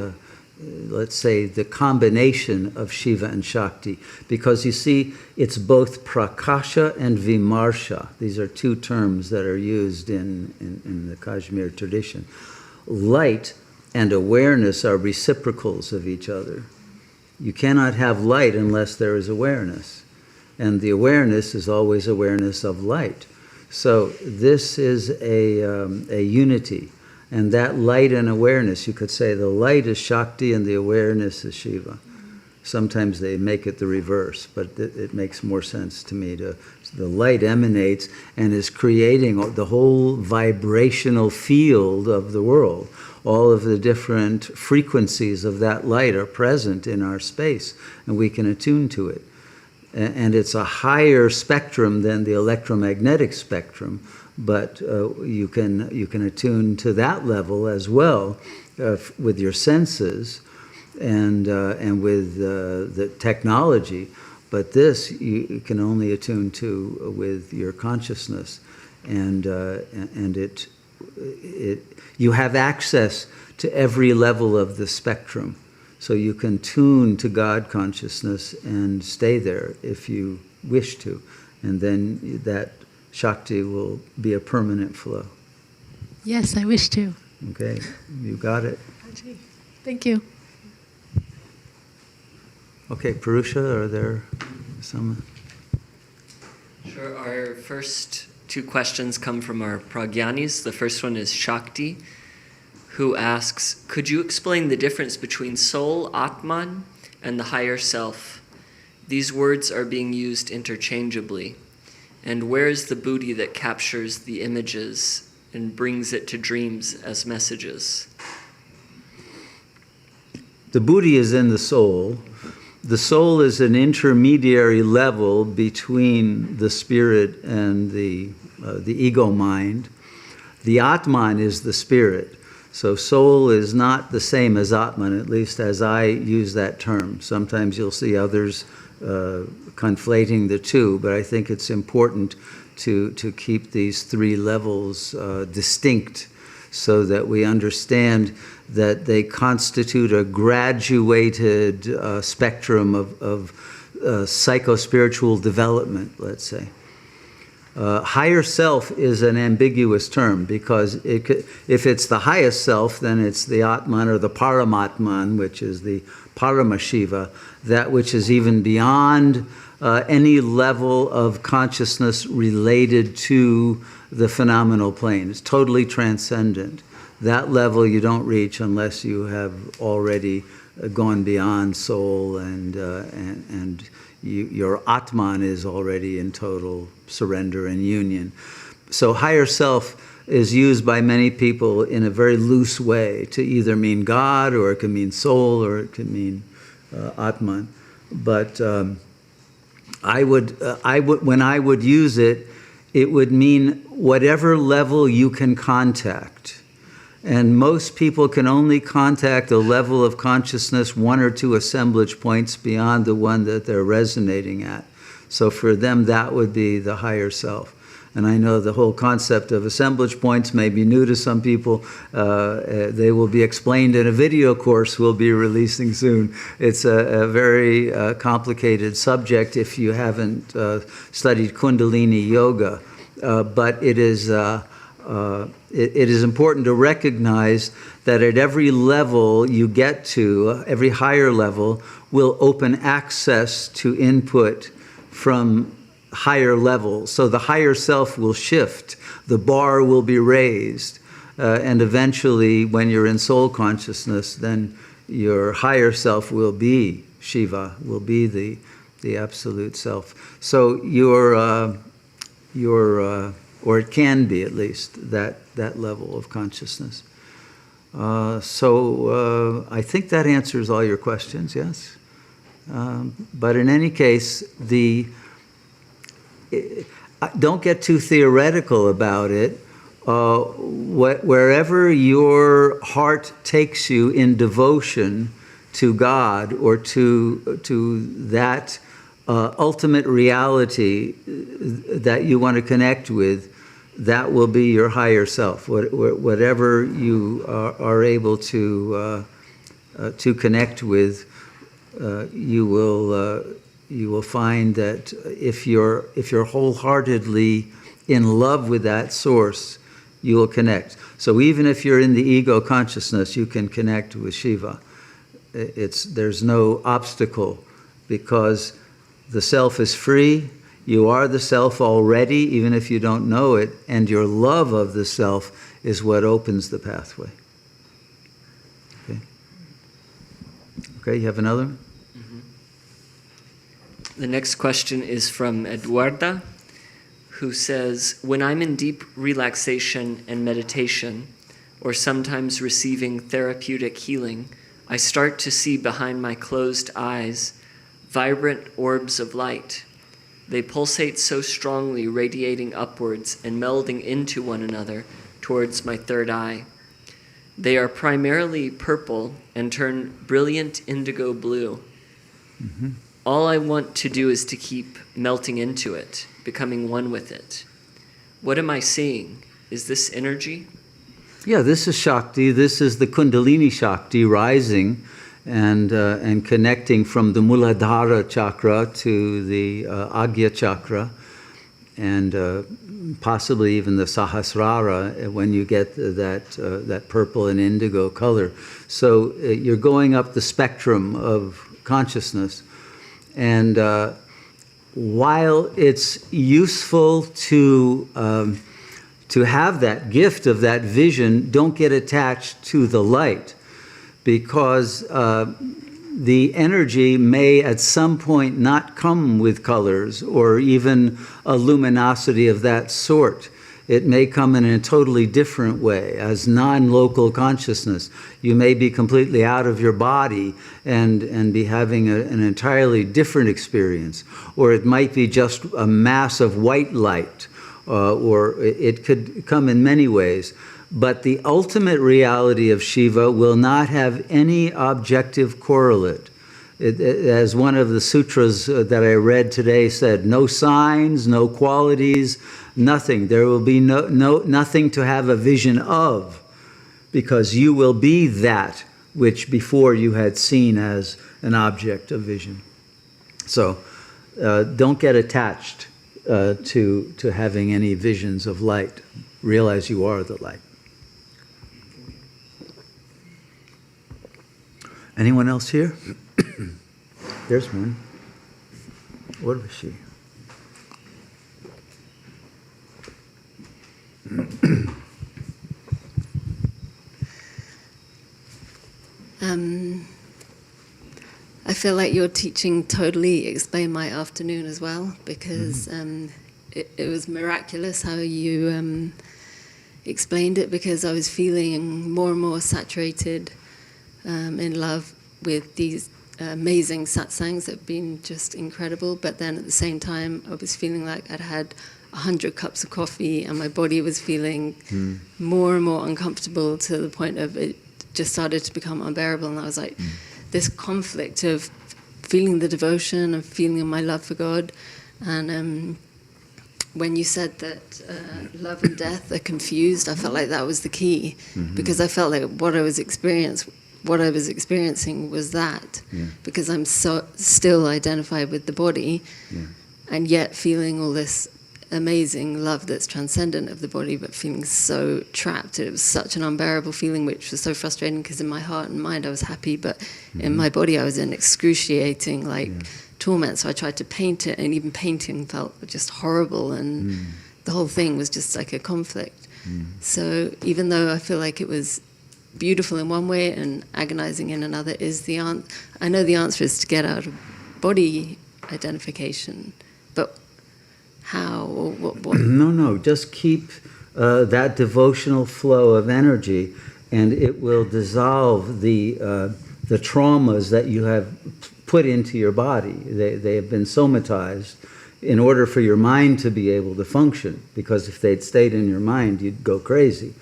let's say, the combination of Shiva and Shakti. Because you see, it's both prakasha and vimarsha. These are two terms that are used in the Kashmir tradition. Light and awareness are reciprocals of each other. You cannot have light unless there is awareness. And the awareness is always awareness of light. So this is a unity. And that light and awareness, you could say the light is Shakti and the awareness is Shiva. Sometimes they make it the reverse, but it makes more sense to me. The light emanates and is creating the whole vibrational field of the world. All of the different frequencies of that light are present in our space, and we can attune to it. And it's a higher spectrum than the electromagnetic spectrum, but you can attune to that level as well with your senses and with the technology. But this you can only attune to with your consciousness, and you have access to every level of the spectrum. So you can tune to God consciousness and stay there if you wish to. And then that Shakti will be a permanent flow. Yes, I wish to. Okay, you got it. Thank you. Okay, Purusha, are there some? Sure. Our first two questions come from our pragyanis. The first one is Shakti, who asks, could you explain the difference between soul, Atman, and the higher self? These words are being used interchangeably. And where is the buddhi that captures the images and brings it to dreams as messages? The buddhi is in the soul. The soul is an intermediary level between the spirit and the ego mind. The Atman is the spirit. So soul is not the same as Atman, at least as I use that term. Sometimes you'll see others conflating the two, but I think it's important to keep these three levels distinct so that we understand that they constitute a graduated spectrum of psycho-spiritual development, let's say. Higher self is an ambiguous term because if it's the highest self, then it's the Atman or the Paramatman, which is the Paramashiva, that which is even beyond any level of consciousness related to the phenomenal plane. It's totally transcendent. That level you don't reach unless you have already gone beyond soul and your Atman is already in total surrender and union. So higher self is used by many people in a very loose way to either mean God, or it can mean soul, or it can mean Atman. But I would when I would use it, it would mean whatever level you can contact. And most people can only contact a level of consciousness, one or two assemblage points beyond the one that they're resonating at. So for them, that would be the higher self. And I know the whole concept of assemblage points may be new to some people. They will be explained in a video course we'll be releasing soon. It's a very complicated subject if you haven't studied Kundalini Yoga. But it is important to recognize that at every level you get to, every higher level, will open access to input from higher levels. So the higher self will shift, the bar will be raised, and eventually when you're in soul consciousness, then your higher self will be Shiva, will be the absolute self. So or it can be at least, that level of consciousness. So I think that answers all your questions, yes? But in any case, don't get too theoretical about it. Wherever your heart takes you in devotion to God or to that ultimate reality that you want to connect with, that will be your higher self. Whatever you are able to connect with, you will find that if you're wholehearters in love with that source, you will connect. So even if you're in the ego consciousness, you can connect with Shiva. There's no obstacle because the self is free. You are the self already, even if you don't know it, and your love of the self is what opens the pathway. Okay, you have another one? Mm-hmm. The next question is from Eduarda, who says, when I'm in deep relaxation and meditation, or sometimes receiving therapeutic healing, I start to see behind my closed eyes vibrant orbs of light. They pulsate so strongly, radiating upwards and melding into one another towards my third eye. They are primarily purple and turn brilliant indigo blue. Mm-hmm. All I want to do is to keep melting into it, becoming one with it. What am I seeing? Is this energy? Yeah, this is Shakti. This is the Kundalini Shakti rising and connecting from the Muladhara chakra to the Agya chakra, and possibly even the Sahasrara when you get that purple and indigo color. So you're going up the spectrum of consciousness, and while it's useful to have that gift of that vision, don't get attached to the light, because the energy may at some point not come with colors or even a luminosity of that sort. It may come in a totally different way, as non-local consciousness. You may be completely out of your body and be having an entirely different experience. Or it might be just a mass of white light, or it could come in many ways. But the ultimate reality of Shiva will not have any objective correlate. As one of the sutras that I read today said, no signs, no qualities, nothing. There will be nothing to have a vision of, because you will be that which before you had seen as an object of vision. So don't get attached to having any visions of light. Realize you are the light. Anyone else here? There's one. What was she? I feel like your teaching totally explained my afternoon as well, because it was miraculous how you explained it, because I was feeling more and more saturated in love with these amazing satsangs that have been just incredible. But then at the same time, I was feeling like I'd had 100 cups of coffee and my body was feeling more and more uncomfortable, to the point of it just started to become unbearable. And I was like, this conflict of feeling the devotion and feeling my love for God. And when you said that love and death are confused, I felt like that was the key, because I felt like what I was experiencing was that, because I'm so still identified with the body, and yet feeling all this amazing love that's transcendent of the body, but feeling so trapped. It was such an unbearable feeling, which was so frustrating, because in my heart and mind I was happy, but in my body I was in excruciating torment. So I tried to paint it, and even painting felt just horrible, and the whole thing was just like a conflict. So even though I feel like it was beautiful in one way and agonizing in another, I know the answer is to get out of body identification, but how, or what? No, just keep that devotional flow of energy, and it will dissolve the traumas that you have put into your body. They have been somatized in order for your mind to be able to function, because if they'd stayed in your mind, you'd go crazy.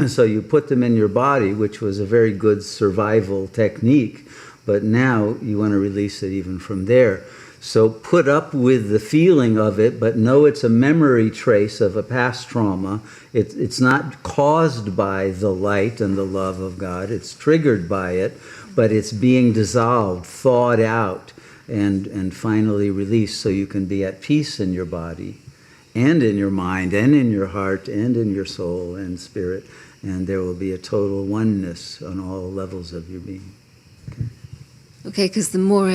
So you put them in your body, which was a very good survival technique, but now you want to release it even from there. So put up with the feeling of it, but know it's a memory trace of a past trauma. It's not caused by the light and the love of God. It's triggered by it, but it's being dissolved, thawed out, and finally released, so you can be at peace in your body and in your mind and in your heart and in your soul and spirit, and there will be a total oneness on all levels of your being. Okay, because the more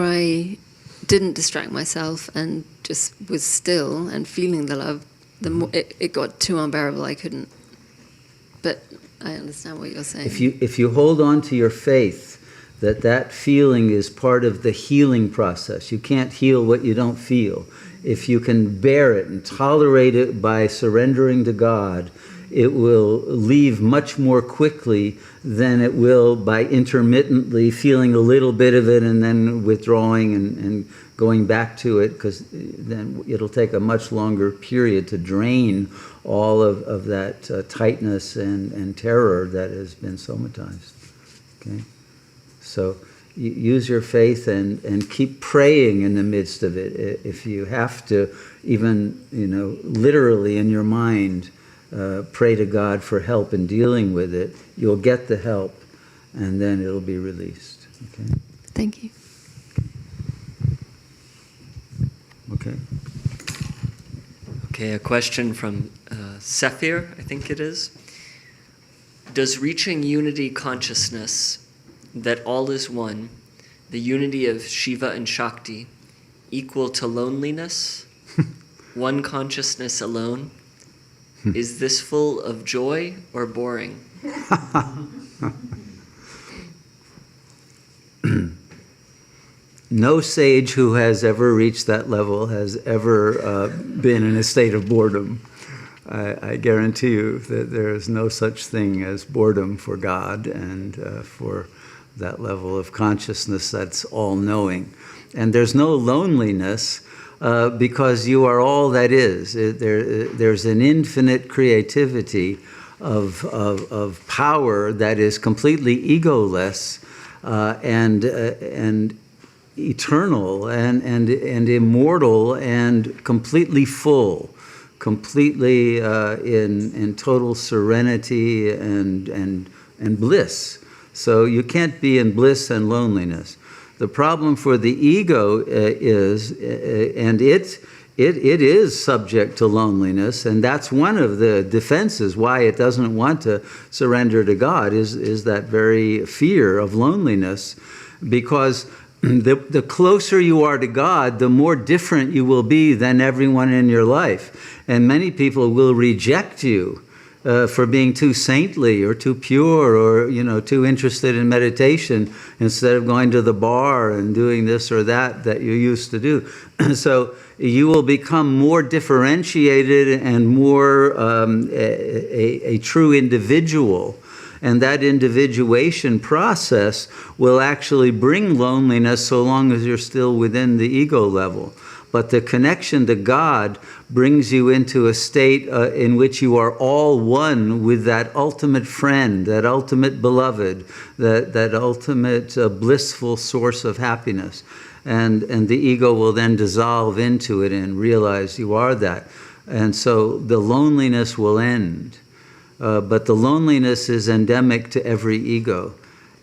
I didn't distract myself and just was still and feeling the love, the more it got too unbearable. I couldn't. But I understand what you're saying. If you hold on to your faith that feeling is part of the healing process. You can't heal what you don't feel. If you can bear it and tolerate it by surrendering to God, it will leave much more quickly than it will by intermittently feeling a little bit of it and then withdrawing and going back to it, because then it'll take a much longer period to drain all of that tightness and terror that has been somatized. Okay? So use your faith and keep praying in the midst of it. If you have to, even, literally in your mind, pray to God for help in dealing with it, you'll get the help, and then it'll be released. Okay? Thank you. Okay. Okay, a question from Sephir, I think it is. Does reaching unity consciousness, that all is one, the unity of Shiva and Shakti, equal to loneliness? One consciousness alone? Is this full of joy or boring? No sage who has ever reached that level has ever been in a state of boredom. I guarantee you that there is no such thing as boredom for God and for that level of consciousness that's all-knowing. And there's no loneliness because you are all that is. There's an infinite creativity of power that is completely egoless and eternal and immortal and completely full, completely in total serenity and bliss. So you can't be in bliss and loneliness. The problem for the ego is, and it is subject to loneliness, and that's one of the defenses why it doesn't want to surrender to God, is that very fear of loneliness, because the closer you are to God, the more different you will be than everyone in your life. And many people will reject you for being too saintly or too pure or, too interested in meditation instead of going to the bar and doing this or that you used to do. So you will become more differentiated and more a true individual. And that individuation process will actually bring loneliness so long as you're still within the ego level. But the connection to God brings you into a state in which you are all one with that ultimate friend, that ultimate beloved, that ultimate blissful source of happiness. And the ego will then dissolve into it and realize you are that. And so the loneliness will end. But the loneliness is endemic to every ego.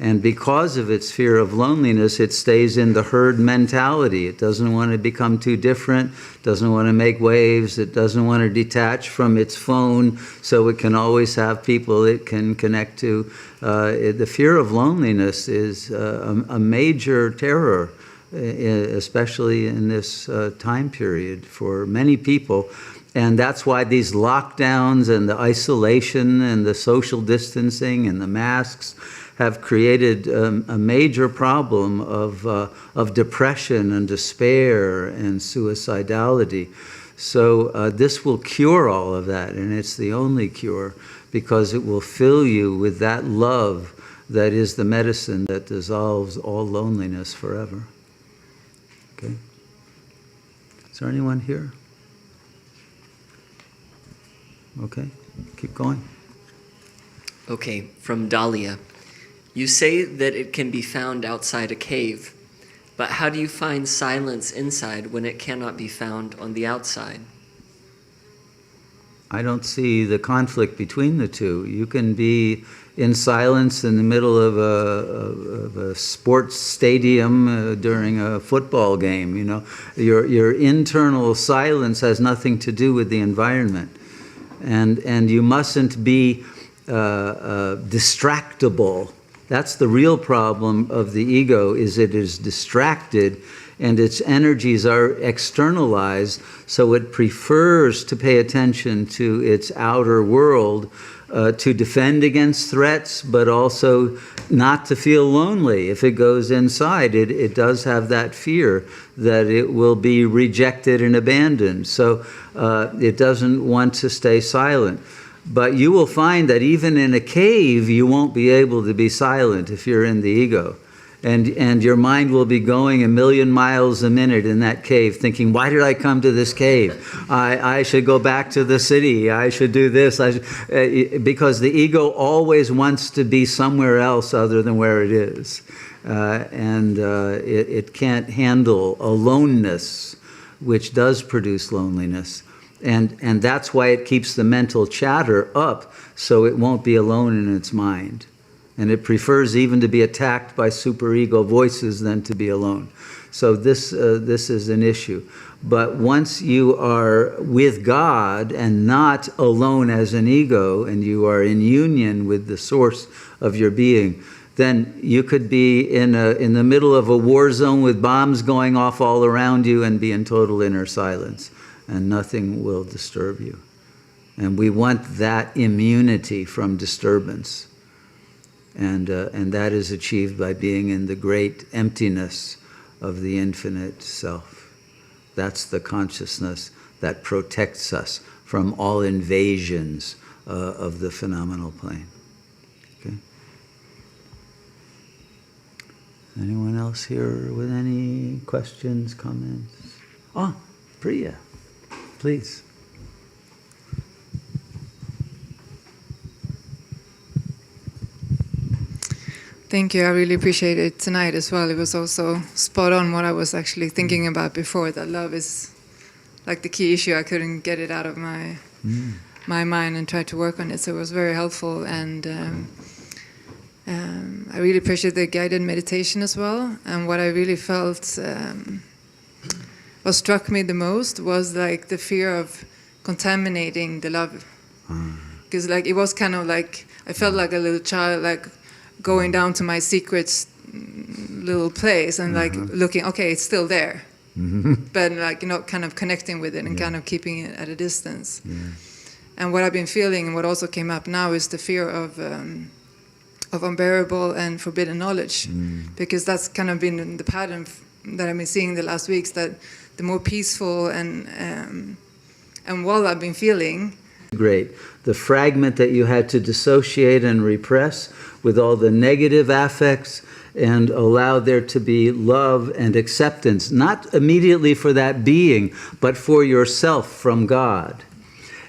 And because of its fear of loneliness, it stays in the herd mentality. It doesn't want to become too different, doesn't want to make waves, it doesn't want to detach from its phone so it can always have people it can connect to. The fear of loneliness is a major terror, especially in this time period for many people. And that's why these lockdowns and the isolation and the social distancing and the masks have created a major problem of depression and despair and suicidality. So this will cure all of that, and it's the only cure, because it will fill you with that love that is the medicine that dissolves all loneliness forever. Okay? Is there anyone here? Okay, keep going. Okay, from Dahlia. You say that it can be found outside a cave, but how do you find silence inside when it cannot be found on the outside? I don't see the conflict between the two. You can be in silence in the middle of a sports stadium during a football game. Your internal silence has nothing to do with the environment. And you mustn't be distractible. That's the real problem of the ego, is it is distracted and its energies are externalized, so it prefers to pay attention to its outer world, to defend against threats, but also not to feel lonely. If it goes inside, it does have that fear that it will be rejected and abandoned. So it doesn't want to stay silent. But you will find that even in a cave, you won't be able to be silent if you're in the ego. And your mind will be going 1,000,000 miles a minute in that cave, thinking, why did I come to this cave? I should go back to the city. I should do this. Because the ego always wants to be somewhere else other than where it is. It can't handle aloneness, which does produce loneliness. And that's why it keeps the mental chatter up, so it won't be alone in its mind. And it prefers even to be attacked by superego voices than to be alone. So this is an issue. But once you are with God and not alone as an ego, and you are in union with the source of your being, then you could be in the middle of a war zone with bombs going off all around you and be in total inner silence, and nothing will disturb you. And we want that immunity from disturbance. And that is achieved by being in the great emptiness of the infinite self. That's the consciousness that protects us from all invasions of the phenomenal plane. Okay? Anyone else here with any questions, comments? Oh, Priya, please. Thank you. I really appreciate it tonight as well. It was also spot on what I was actually thinking about before, that love is like the key issue. I couldn't get it out of my mind and try to work on it. So it was very helpful. And I really appreciate the guided meditation as well. And what I really felt, what struck me the most was like the fear of contaminating the love. Because like it was kind of like, I felt like a little child, like going down to my secret little place and like looking, okay, it's still there, but like not kind of connecting with it and kind of keeping it at a distance. And what I've been feeling and what also came up now is the fear of unbearable and forbidden knowledge, because that's kind of been the pattern that I've been seeing the last weeks, that the more peaceful and well I've been feeling. Great. The fragment that you had to dissociate and repress with all the negative affects, and allow there to be love and acceptance, not immediately for that being, but for yourself from God.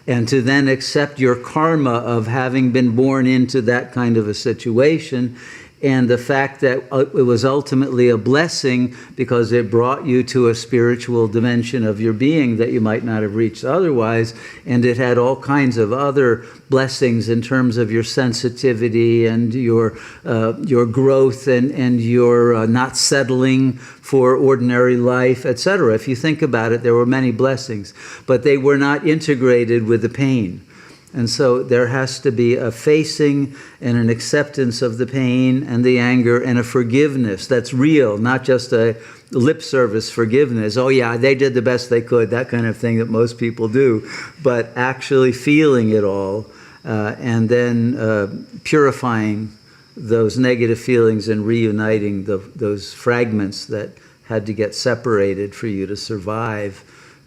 And to then accept your karma of having been born into that kind of a situation, and the fact that it was ultimately a blessing because it brought you to a spiritual dimension of your being that you might not have reached otherwise, and it had all kinds of other blessings in terms of your sensitivity and your growth and your not settling for ordinary life, etc. If you think about it, there were many blessings, but they were not integrated with the pain. And so there has to be a facing and an acceptance of the pain and the anger and a forgiveness that's real, not just a lip service forgiveness. Oh yeah, they did the best they could, that kind of thing that most people do. But actually feeling it all and then purifying those negative feelings and reuniting those fragments that had to get separated for you to survive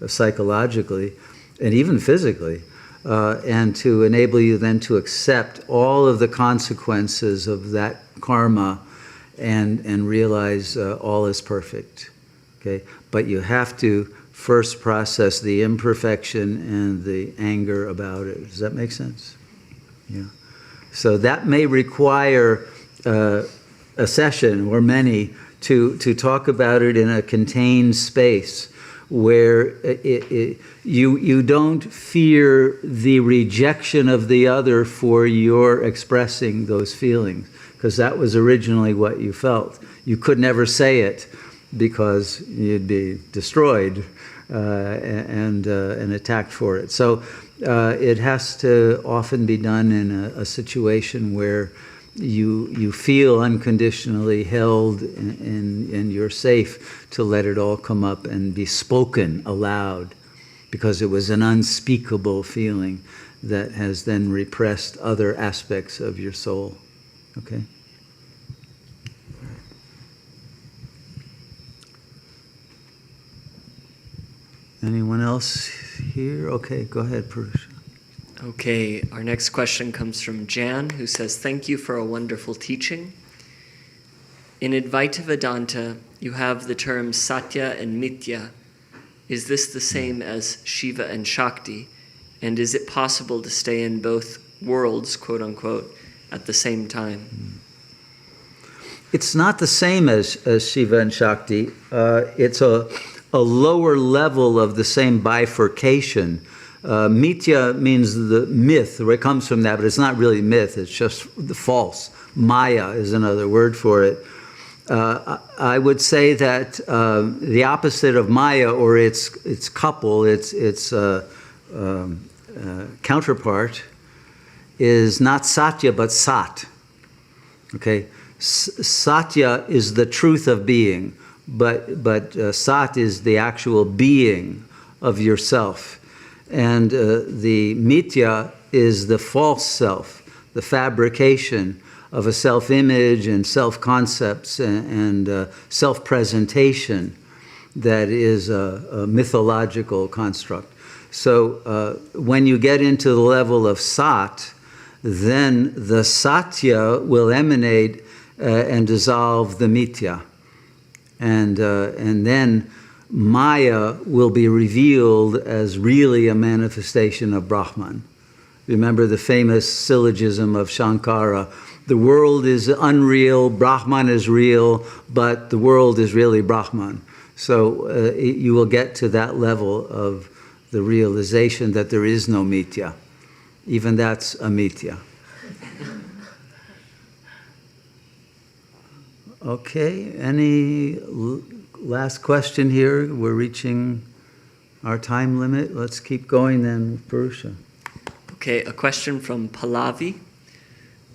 psychologically and even physically. And to enable you then to accept all of the consequences of that karma and realize all is perfect. Okay? But you have to first process the imperfection and the anger about it. Does that make sense? Yeah. So that may require a session or many to talk about it in a contained space, where you don't fear the rejection of the other for your expressing those feelings, because that was originally what you felt. You could never say it because you'd be destroyed and attacked for it. So it has to often be done in a situation where you feel unconditionally held, and you're safe to let it all come up and be spoken aloud, because it was an unspeakable feeling that has then repressed other aspects of your soul. Okay? Anyone else here? Okay, go ahead, Purusha. Okay, our next question comes from Jan, who says, "Thank you for a wonderful teaching. In Advaita Vedanta, you have the terms Satya and Mithya. Is this the same as Shiva and Shakti? And is it possible to stay in both worlds, quote unquote, at the same time?" It's not the same as Shiva and Shakti. It's a lower level of the same bifurcation. Mithya means the myth, or it comes from that, but it's not really myth, it's just the false. Maya is another word for it. I would say that the opposite of Maya, or its couple, its counterpart, is not Satya but Sat. Okay, Satya is the truth of being, but Sat is the actual being of yourself. And the Mithya is the false self, the fabrication of a self-image and self-concepts and self-presentation that is a mythological construct. So when you get into the level of Sat, then the Satya will emanate and dissolve the Mithya. And then Maya will be revealed as really a manifestation of Brahman. Remember the famous syllogism of Shankara: the world is unreal, Brahman is real, but the world is really Brahman. So you will get to that level of the realization that there is no Mithya. Even that's a Mithya. Okay, any last question here? We're reaching our time limit. Let's keep going then, Purusha. Okay, a question from Pallavi,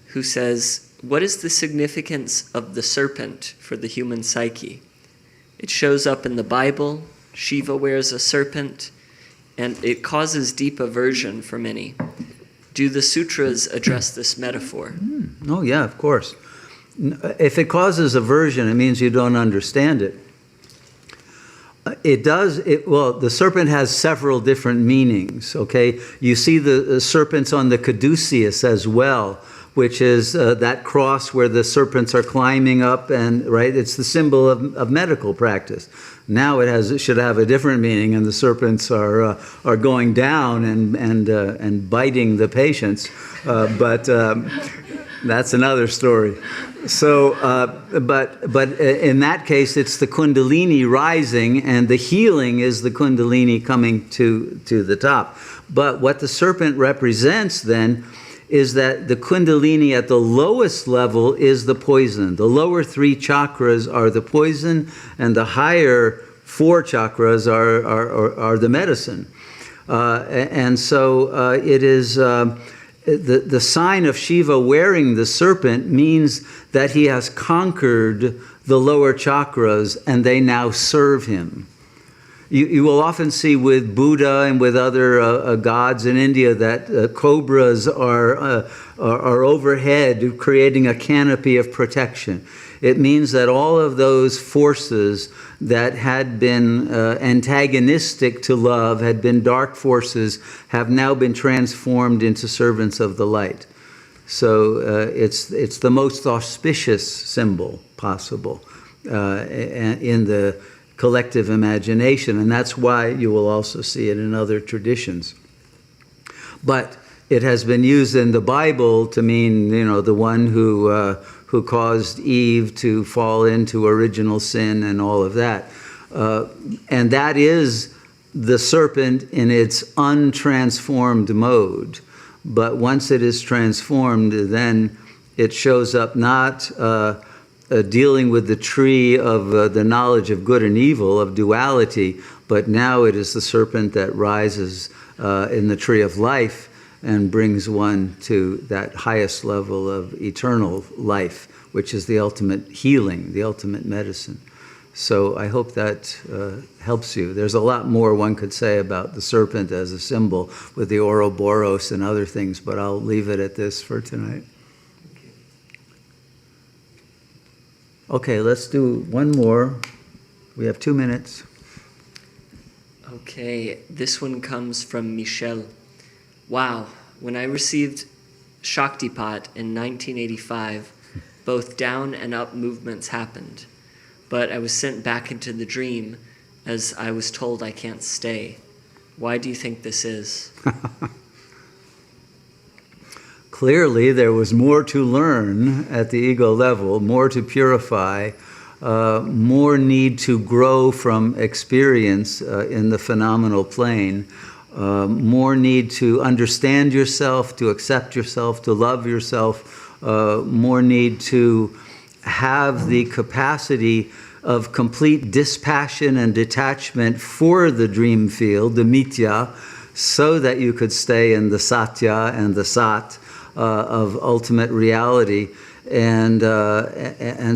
who says, "What is the significance of the serpent for the human psyche? It shows up in the Bible, Shiva wears a serpent, and it causes deep aversion for many. Do the sutras address this metaphor?" Oh yeah, of course. If it causes aversion, it means you don't understand it. It does, well, the serpent has several different meanings, okay? You see the serpents on the caduceus as well, which is that cross where the serpents are climbing up, and right, it's the symbol of medical practice. Now it should have a different meaning, and the serpents are going down and biting the patients, but that's another story. So, but in that case, it's the Kundalini rising, and the healing is the Kundalini coming to the top. But what the serpent represents then is that the Kundalini at the lowest level is the poison. The lower 3 chakras are the poison, and the higher 4 chakras are the medicine. And so it is... The sign of Shiva wearing the serpent means that he has conquered the lower chakras and they now serve him. You will often see with Buddha and with other gods in India that cobras are overhead, creating a canopy of protection. It means that all of those forces that had been antagonistic to love, had been dark forces, have now been transformed into servants of the light. So it's the most auspicious symbol possible in the collective imagination, and that's why you will also see it in other traditions. But it has been used in the Bible to mean, the one who caused Eve to fall into original sin and all of that. And that is the serpent in its untransformed mode. But once it is transformed, then it shows up not dealing with the tree of the knowledge of good and evil, of duality, but now it is the serpent that rises in the tree of life and brings one to that highest level of eternal life, which is the ultimate healing, the ultimate medicine. So I hope that helps you. There's a lot more one could say about the serpent as a symbol with the Ouroboros and other things, but I'll leave it at this for tonight. Okay, let's do one more. We have 2 minutes. Okay, this one comes from Michelle. Wow, when I received Shaktipat in 1985, both down and up movements happened. But I was sent back into the dream as I was told I can't stay. Why do you think this is? Clearly, there was more to learn at the ego level, more to purify, more need to grow from experience in the phenomenal plane, more need to understand yourself, to accept yourself, to love yourself, more need to have the capacity of complete dispassion and detachment for the dream field, the mithya, so that you could stay in the satya and the sat of ultimate reality. And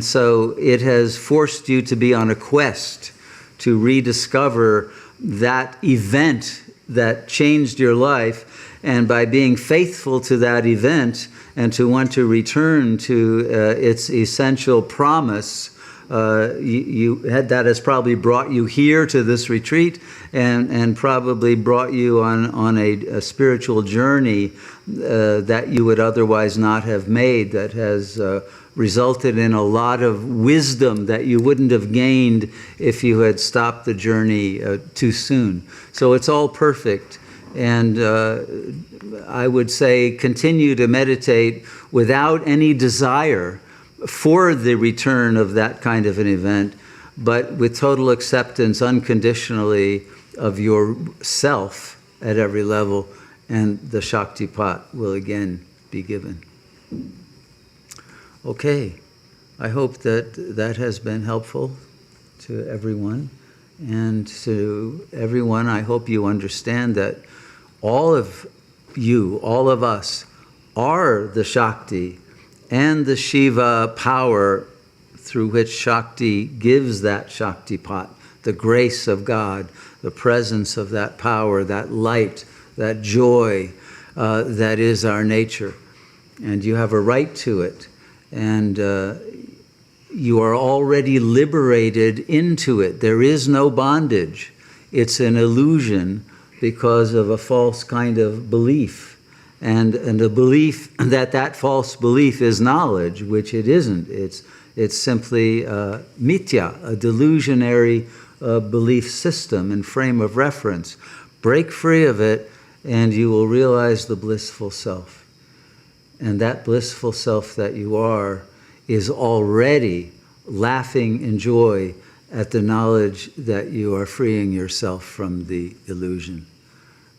so it has forced you to be on a quest to rediscover that event that changed your life. And by being faithful to that event and to want to return to its essential promise, that has probably brought you here to this retreat and probably brought you on a spiritual journey that you would otherwise not have made, that has resulted in a lot of wisdom that you wouldn't have gained if you had stopped the journey too soon. So it's all perfect. And I would say continue to meditate without any desire for the return of that kind of an event, but with total acceptance unconditionally of yourself at every level, and the Shaktipat will again be given. Okay, I hope that that has been helpful to everyone. And to everyone, I hope you understand that all of you, all of us, are the Shakti and the Shiva power through which Shakti gives that Shaktipat, the grace of God, the presence of that power, that light, that joy that is our nature. And you have a right to it. And you are already liberated into it. There is no bondage. It's an illusion because of a false kind of belief. And a belief that false belief is knowledge, which it isn't. It's simply mithya, a delusionary belief system and frame of reference. Break free of it, and you will realize the blissful self. And that blissful self that you are is already laughing in joy at the knowledge that you are freeing yourself from the illusion.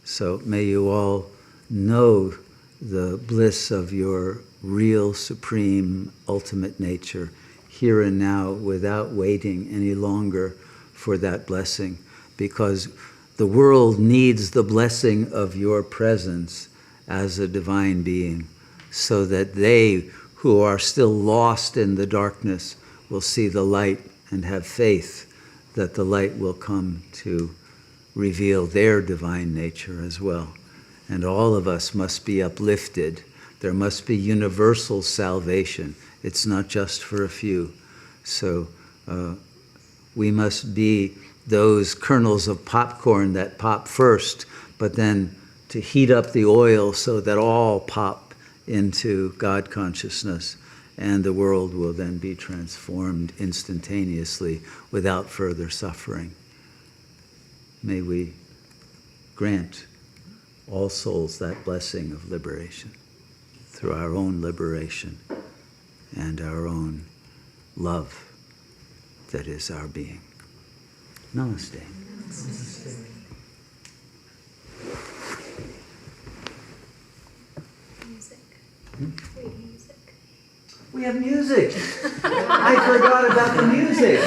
So may you all know the bliss of your real, supreme, ultimate nature here and now without waiting any longer for that blessing, because the world needs the blessing of your presence as a divine being, so that they who are still lost in the darkness will see the light and have faith that the light will come to reveal their divine nature as well. And all of us must be uplifted. There must be universal salvation. It's not just for a few. So we must be those kernels of popcorn that pop first, but then to heat up the oil so that all pop into God consciousness, and the world will then be transformed instantaneously without further suffering. May we grant all souls that blessing of liberation through our own liberation and our own love that is our being. Namaste. Namaste. Music. We have music. I forgot about the music.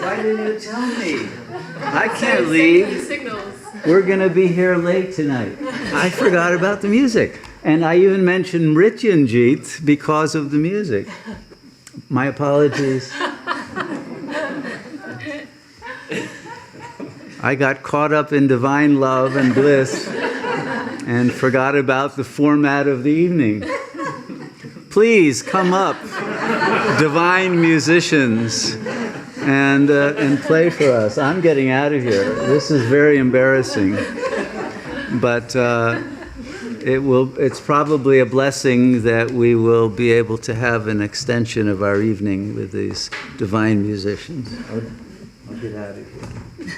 Why didn't you tell me? I can't leave. Signals. We're going to be here late tonight. I forgot about the music. And I even mentioned Mrityanjit because of the music. My apologies. I got caught up in divine love and bliss and forgot about the format of the evening. Please come up, divine musicians, and play for us. I'm getting out of here. This is very embarrassing. But it's probably a blessing that we will be able to have an extension of our evening with these divine musicians. I'll get out of here.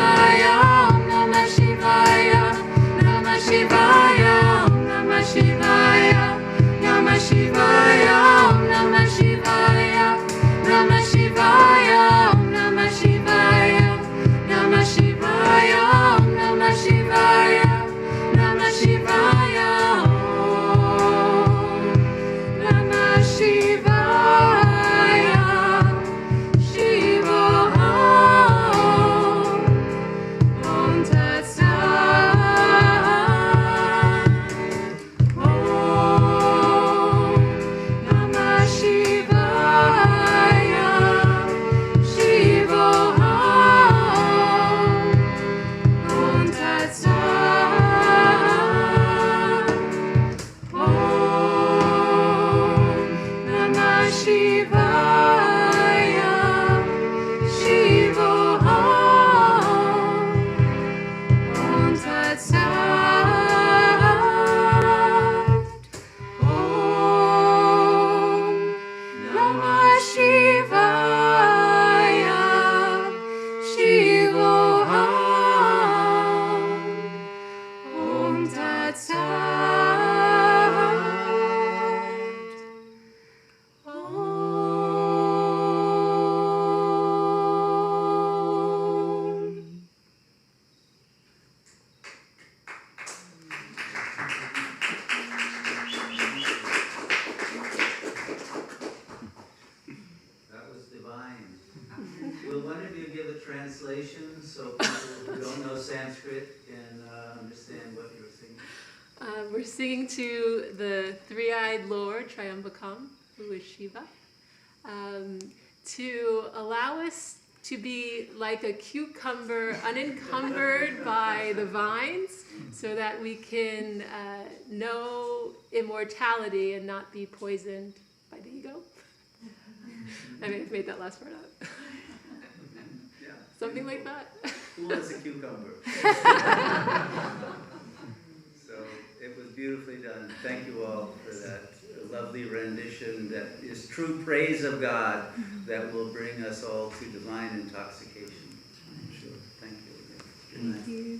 Shivaya, Om Namah Shivaya, Namah Shivaya, Om Namah Shivaya, Namah Shivaya, Om Namah Shivaya, Namah Shivaya, Om Namah Shivaya, Namah Shivaya, Om Namah Shivaya, Namah Shivaya, Om Namah Shivaya, Shiva Om Tat Sat, Om Namah Shivaya, Shiva Om Tat Sat, Om Namah Shivaya, Shiva Om Tat Sat, Om Namah Shivaya, Shiva Om Tat Sat, Om. That was divine. Will one of you give a translation so people who don't know Sanskrit can understand what you're singing? We're singing to the three-eyed Lord, Triambakam, who is Shiva, to allow us to be like a cucumber, unencumbered by the vines, so that we can know immortality and not be poisoned by the ego. I mean, I've made that last part up. Yeah. Something like that. Who wants a cucumber? So it was beautifully done. Thank you all for that lovely rendition that is true praise of God that will bring us all to divine intoxication. Sure. Thank you. Good night.